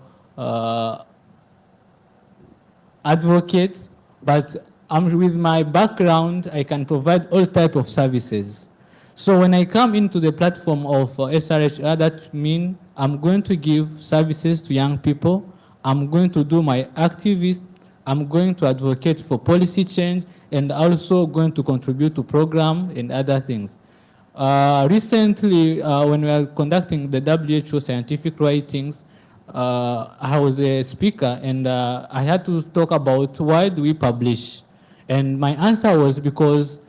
advocate, but with my background, I can provide all type of services. So when I come into the platform of SRHR, that means I'm going to give services to young people. I'm going to do my activist. I'm going to advocate for policy change and also going to contribute to program and other things. Recently, when we were conducting the WHO scientific writings, I was a speaker and I had to talk about why do we publish? And my answer was because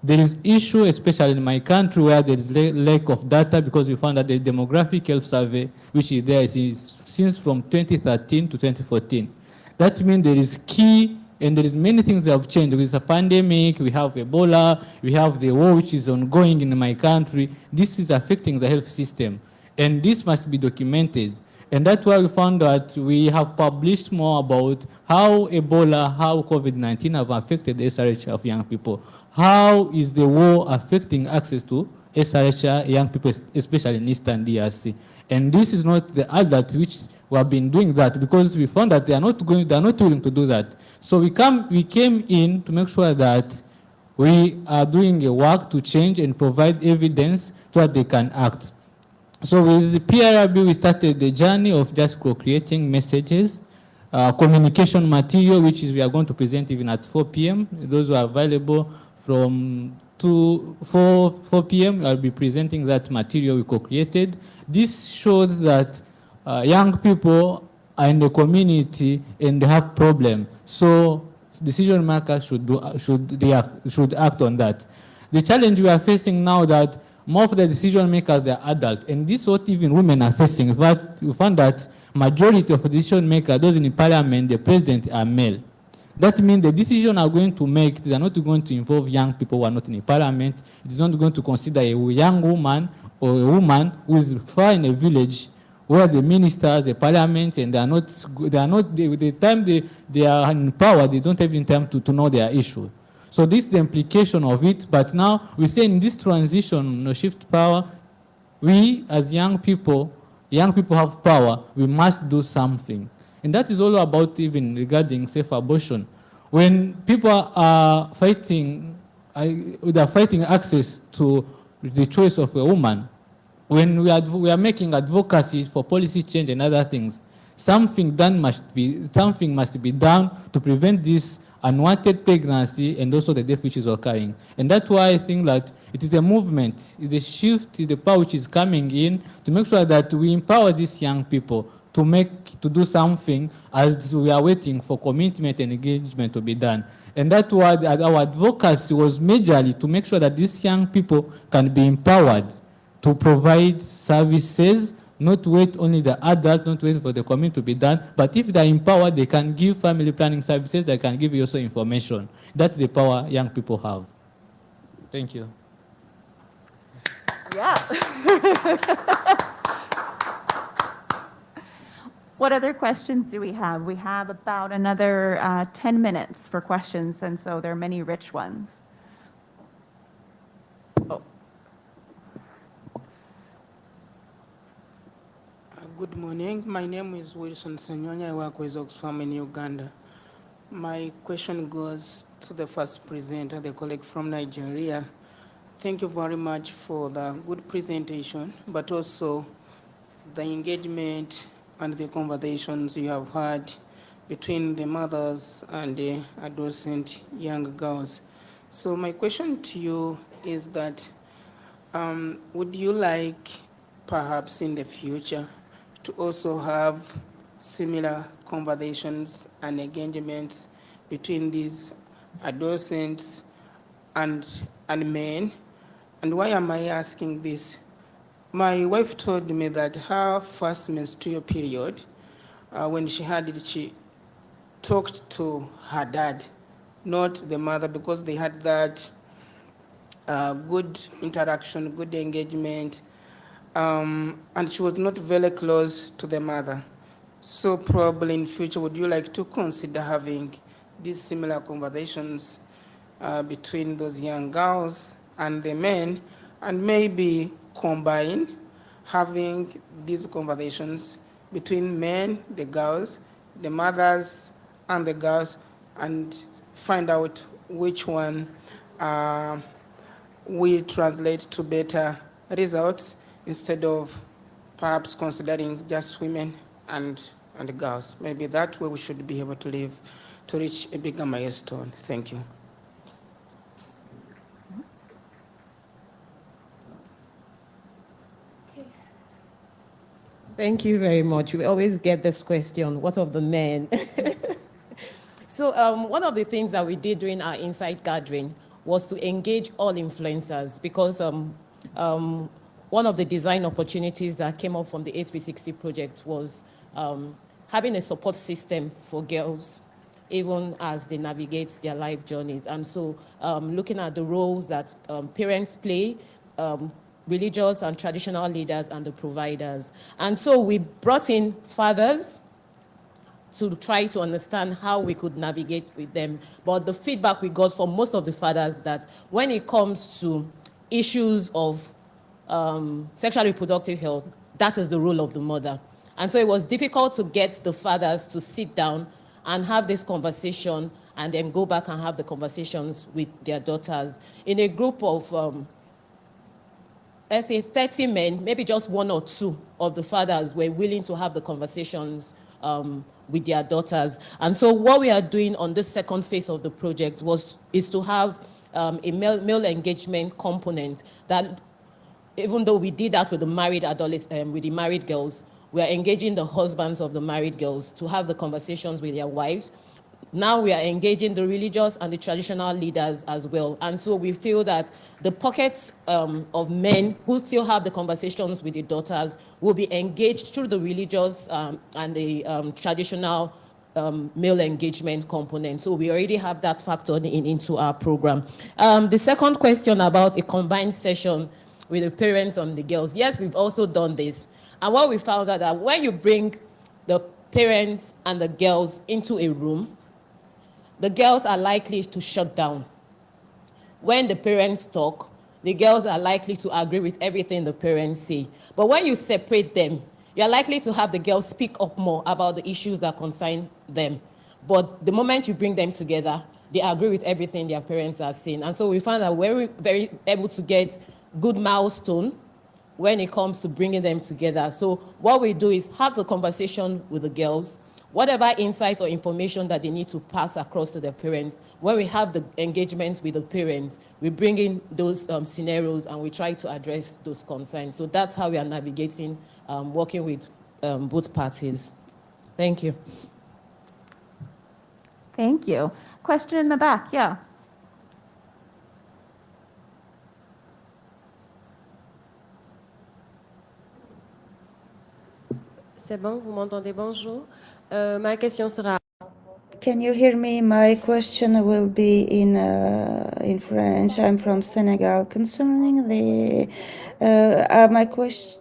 there is issue, especially in my country, where there is lack of data because we found that the demographic health survey, which is there, is since from 2013 to 2014. That means there is key, and there is many things that have changed. There is a pandemic, we have Ebola, we have the war which is ongoing in my country. This is affecting the health system, and this must be documented. And that's why we found that we have published more about how Ebola, how COVID-19 have affected the SRH of young people. How is the war affecting access to SRH young people, especially in Eastern DRC? And this is not the adults which we have been doing that because we found that they are not willing to do that. So we came in to make sure that we are doing a work to change and provide evidence so that they can act. So with the PRB, we started the journey of just co-creating messages, communication material, which is we are going to present even at 4 p.m. Those who are available from 4 p.m., I'll be presenting that material we co-created. This showed that young people are in the community and they have problems. So decision makers should act on that. The challenge we are facing now that more of the decision makers, they are adults, and this is what even women are facing. In fact, we found that majority of decision makers, those in the parliament, the president, are male. That means the decision are going to make, they are not going to involve young people who are not in the parliament. It is not going to consider a young woman or a woman who is far in a village where the ministers, the parliament, and the time they are in power, they don't have time to know their issue. So this is the implication of it, but now we say in this transition, shift power, we as young people have power, we must do something. And that is all about even regarding safe abortion. When people are fighting access to the choice of a woman, when we are making advocacy for policy change and other things, something must be done to prevent this unwanted pregnancy and also the death which is occurring. And that's why I think that it is a movement, the shift, the power which is coming in to make sure that we empower these young people to do something as we are waiting for commitment and engagement to be done. And that's why our advocacy was majorly to make sure that these young people can be empowered to provide services, not wait only the adult, not wait for the community to be done, but if they're empowered, they can give family planning services, they can give you also information. That's the power young people have. Thank you. Yeah. What other questions do we have? We have about another 10 minutes for questions, and so there are many rich ones. Good morning. My name is Wilson Senyonya. I work with Oxfam in Uganda. My question goes to the first presenter, the colleague from Nigeria. Thank you very much for the good presentation, but also the engagement and the conversations you have had between the mothers and the adolescent young girls. So my question to you is that would you like perhaps in the future to also have similar conversations and engagements between these adolescents and men? And why am I asking this? My wife told me that her first menstrual period, when she had it, she talked to her dad, not the mother, because they had that good interaction, good engagement, and she was not very close to the mother. So probably in future, would you like to consider having these similar conversations between those young girls and the men, and maybe combine having these conversations between men, the girls, the mothers, and the girls, and find out which one will translate to better results instead of perhaps considering just women and girls. Maybe that way we should be able to live to reach a bigger milestone. Thank you. Thank you very much. We always get this question, what of the men? So one of the things that we did during our insight gathering was to engage all influencers, because one of the design opportunities that came up from the A360 project was having a support system for girls, even as they navigate their life journeys. And so looking at the roles that parents play, religious and traditional leaders, and the providers. And so we brought in fathers to try to understand how we could navigate with them. But the feedback we got from most of the fathers that when it comes to issues of sexual reproductive health, that is the role of the mother. And so it was difficult to get the fathers to sit down and have this conversation and then go back and have the conversations with their daughters. In a group of let's say 30 men, maybe just one or two of the fathers were willing to have the conversations with their daughters. And so what we are doing on this second phase of the project is to have a male engagement component that, even though we did that with the married with the married girls, we are engaging the husbands of the married girls to have the conversations with their wives. Now we are engaging the religious and the traditional leaders as well. And so we feel that the pockets of men who still have the conversations with the daughters will be engaged through the religious and the traditional male engagement component. So we already have that factored into our program. The second question about a combined session with the parents and the girls. Yes, we've also done this. And what we found out that when you bring the parents and the girls into a room, the girls are likely to shut down. When the parents talk, the girls are likely to agree with everything the parents say. But when you separate them, you're likely to have the girls speak up more about the issues that concern them. But the moment you bring them together, they agree with everything their parents are saying. And so we found that we're very able to get good milestone when it comes to bringing them together. So what we do is have the conversation with the girls, whatever insights or information that they need to pass across to their parents. When we have the engagement with the parents, we bring in those scenarios and we try to address those concerns. So that's how we are navigating, working with both parties. Thank you. Thank you. Question in the back, yeah. C'est bon, vous m'entendez? Bonjour. Ma question sera Can you hear me? My question will be in French. I'm from Senegal. Concerning the my question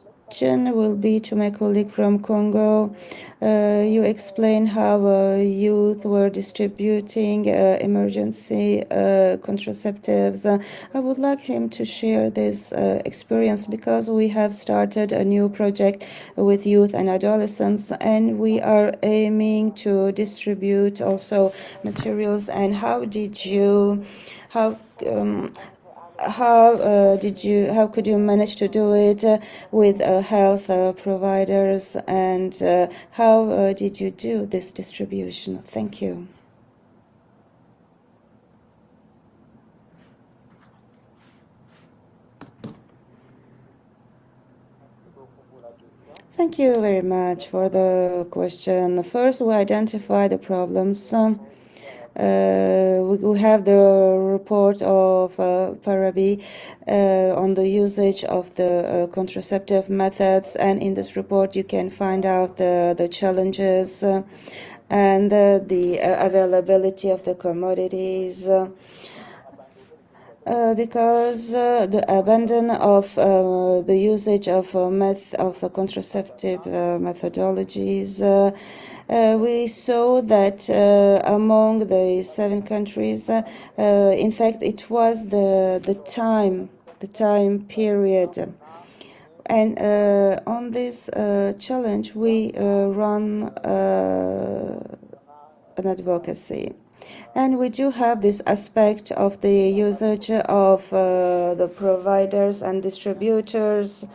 will be to my colleague from Congo. You explained how youth were distributing emergency contraceptives. I would like him to share this experience because we have started a new project with youth and adolescents, and we are aiming to distribute also materials. And how did you, how um, how could you manage to do it with health providers, and how did you do this distribution? Thank you. Thank you very much for the question. First, we identify the problems. We have the report of Parabi on the usage of the contraceptive methods, and in this report you can find out the challenges and the availability of the commodities. Because the abandon of the usage of contraceptive methodologies, we saw that among the 7 countries, in fact, it was the time period. And on this challenge, we run an advocacy. And we do have this aspect of the usage of the providers and distributors.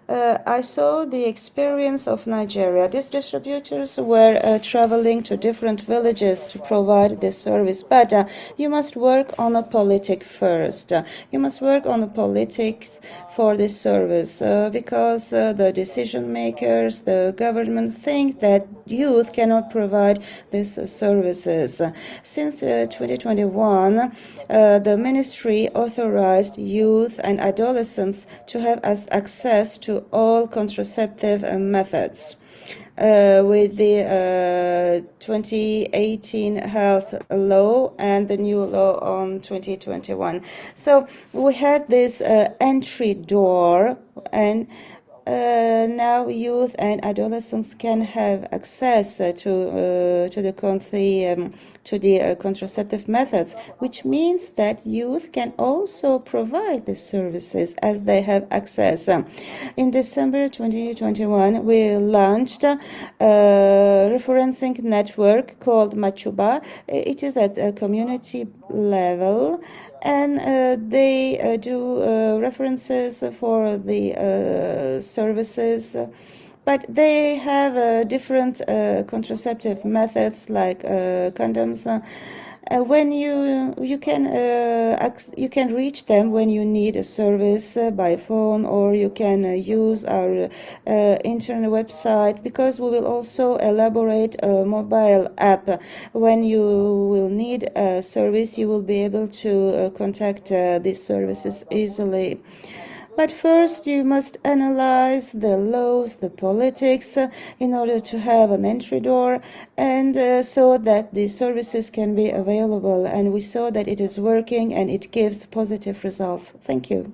I saw the experience of Nigeria. These distributors were traveling to different villages to provide this service. But you must work on a politic first. You must work on the politics for this service because the decision makers, the government think that youth cannot provide these services. Since 2021, the ministry authorized youth and adolescents to have access to all contraceptive methods. With the 2018 health law and the new law on 2021. So we had this entry door, and now youth and adolescents can have access to the contraceptive methods, which means that youth can also provide the services as they have access. In December 2021, we launched a referencing network called Machuba. It is at a community level, and they do references for the services. But they have different contraceptive methods like condoms. When you can reach them when you need a service by phone, or you can use our internet website, because we will also elaborate a mobile app. When you will need a service, you will be able to contact these services easily. But first, you must analyze the laws, the politics, in order to have an entry door, and so that the services can be available. And we saw that it is working and it gives positive results. Thank you.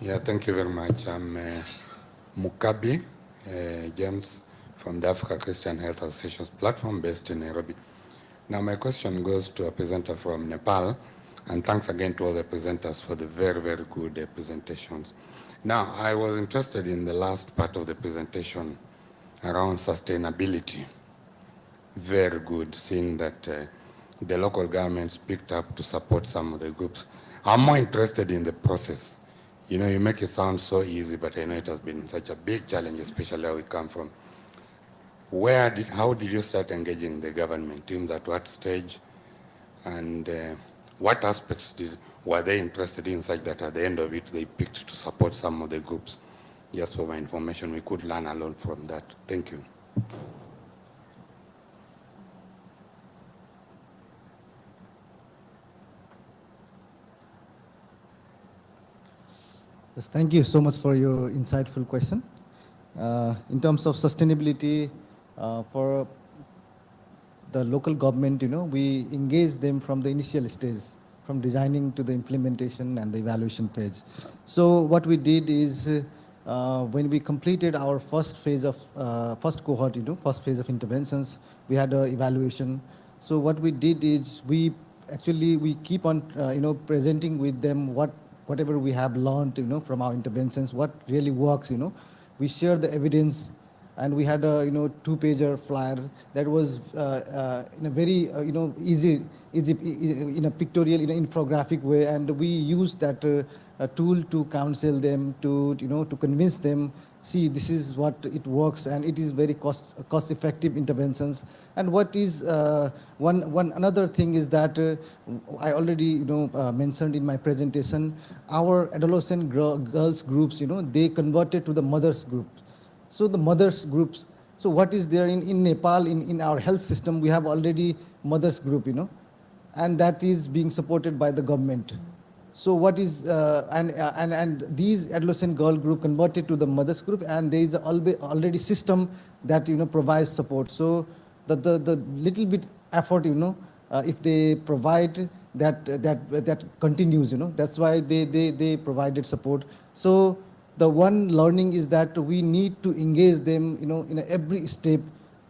Yeah, thank you very much. I'm Mukabi James from the Africa Christian Health Associations platform based in Nairobi. Now my question goes to a presenter from Nepal, and thanks again to all the presenters for the very, very good presentations. Now, I was interested in the last part of the presentation around sustainability. Very good, seeing that the local governments picked up to support some of the groups. I'm more interested in the process. You know, you make it sound so easy, but I know it has been such a big challenge, especially where we come from. How did you start engaging the government teams, at what stage, and what aspects were they interested in, such that at the end of it they picked to support some of the groups? Just for my information, we could learn a lot from that. Thank you. Yeah, thank you very much. I'm Mukabi James from the Africa Christian Health Associations platform based in Nairobi. Now, my question goes to a presenter from Nepal, and thanks again to all the presenters for the very, very good presentations. Now, I was interested in the last part of the presentation around sustainability. Very good, seeing that the local governments picked up to support some of the groups. Just for my information, we could learn a lot from that. Thank you. Yes, thank you so much for your insightful question. In terms of sustainability, for the local government, we engage them from the initial stage, from designing to the implementation and the evaluation phase. So what we did is, when we completed our first phase of, first cohort, first phase of interventions, we had an evaluation. So what we did is we keep on, presenting with them whatever we have learned, from our interventions, what really works, We share the evidence, and we had a 2-pager flyer that was in a very easy in a pictorial, in an infographic way, and we used that tool to counsel them, to to convince them, see, this is what it works, and it is very cost effective interventions. And what is one another thing is that I already mentioned in my presentation, our adolescent girls groups, they converted to the mothers group. So the mothers groups, so what is there in Nepal, in our health system, we have already mothers group, and that is being supported by the government. So what is, and these adolescent girl group converted to the mothers group, and there is already system that, provides support. So the little bit effort, if they provide that continues, that's why they provided support. So the one learning is that we need to engage them, in every step,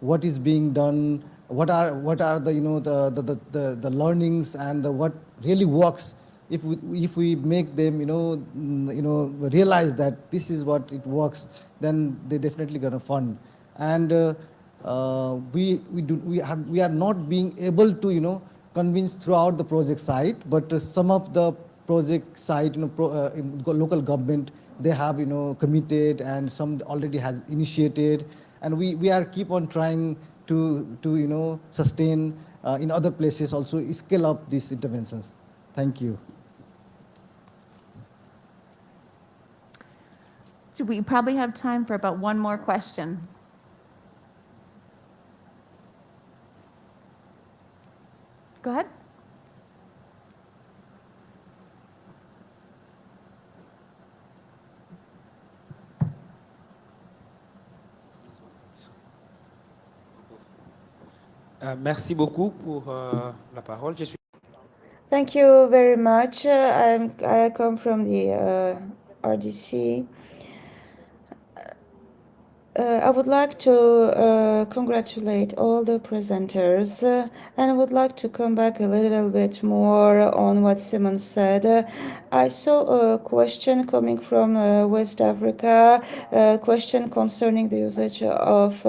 what is being done, what are the, the learnings, and what really works. If we make them, realize that this is what it works, then they definitely gonna fund. And we are not being able to, convince throughout the project site, but some of the project site, local government, they have, committed, and some already has initiated, and we are keep on trying to sustain in other places also, scale up these interventions. Thank you. So we probably have time for about one more question. Go ahead. Merci beaucoup pour la parole. Je suis Thank you very much. I come from the RDC. I would like to congratulate all the presenters, and I would like to come back a little bit more on what Simon said. I saw a question coming from West Africa, a question concerning the usage of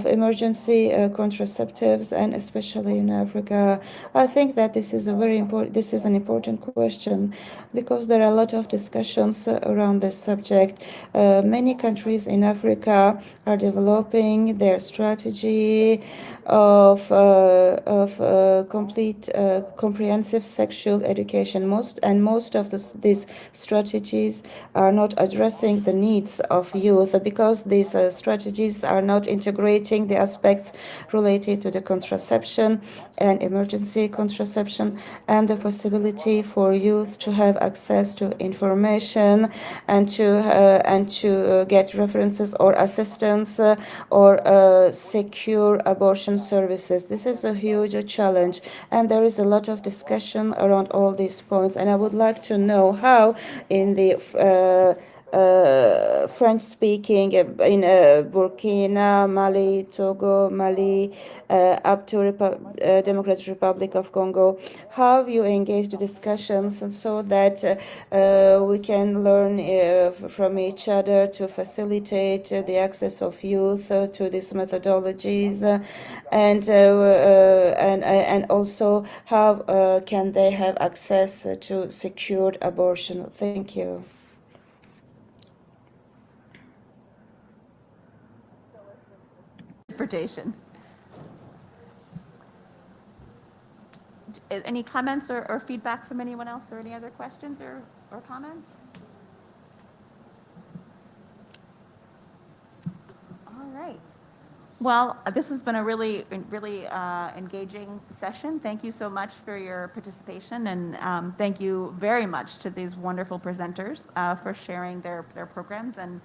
emergency contraceptives, and especially in Africa. I think that this is an important question, because there are a lot of discussions around this subject. Many countries in Africa are developing their strategy of complete comprehensive sexual education. Most of these strategies are not addressing the needs of youth, because these strategies are not integrating the aspects related to the contraception and emergency contraception, and the possibility for youth to have access to information, and to get references or assistance or secure abortion services. This is a huge challenge, and there is a lot of discussion around all these points. And I would like to know how, in the French-speaking, in Burkina, Mali, Togo, Mali, up to Democratic Republic of Congo, how you engage the discussions, and so that we can learn from each other to facilitate the access of youth to these methodologies, and also how can they have access to secured abortion. Thank you. Interpretation. Any comments or feedback from anyone else, or any other questions or comments? All right. Well, this has been a really engaging session. Thank you so much for your participation, and thank you very much to these wonderful presenters for sharing their programs and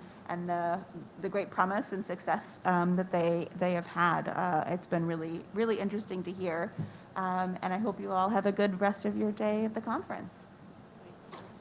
the great promise and success that they have had. It's been really interesting to hear, and I hope you all have a good rest of your day at the conference.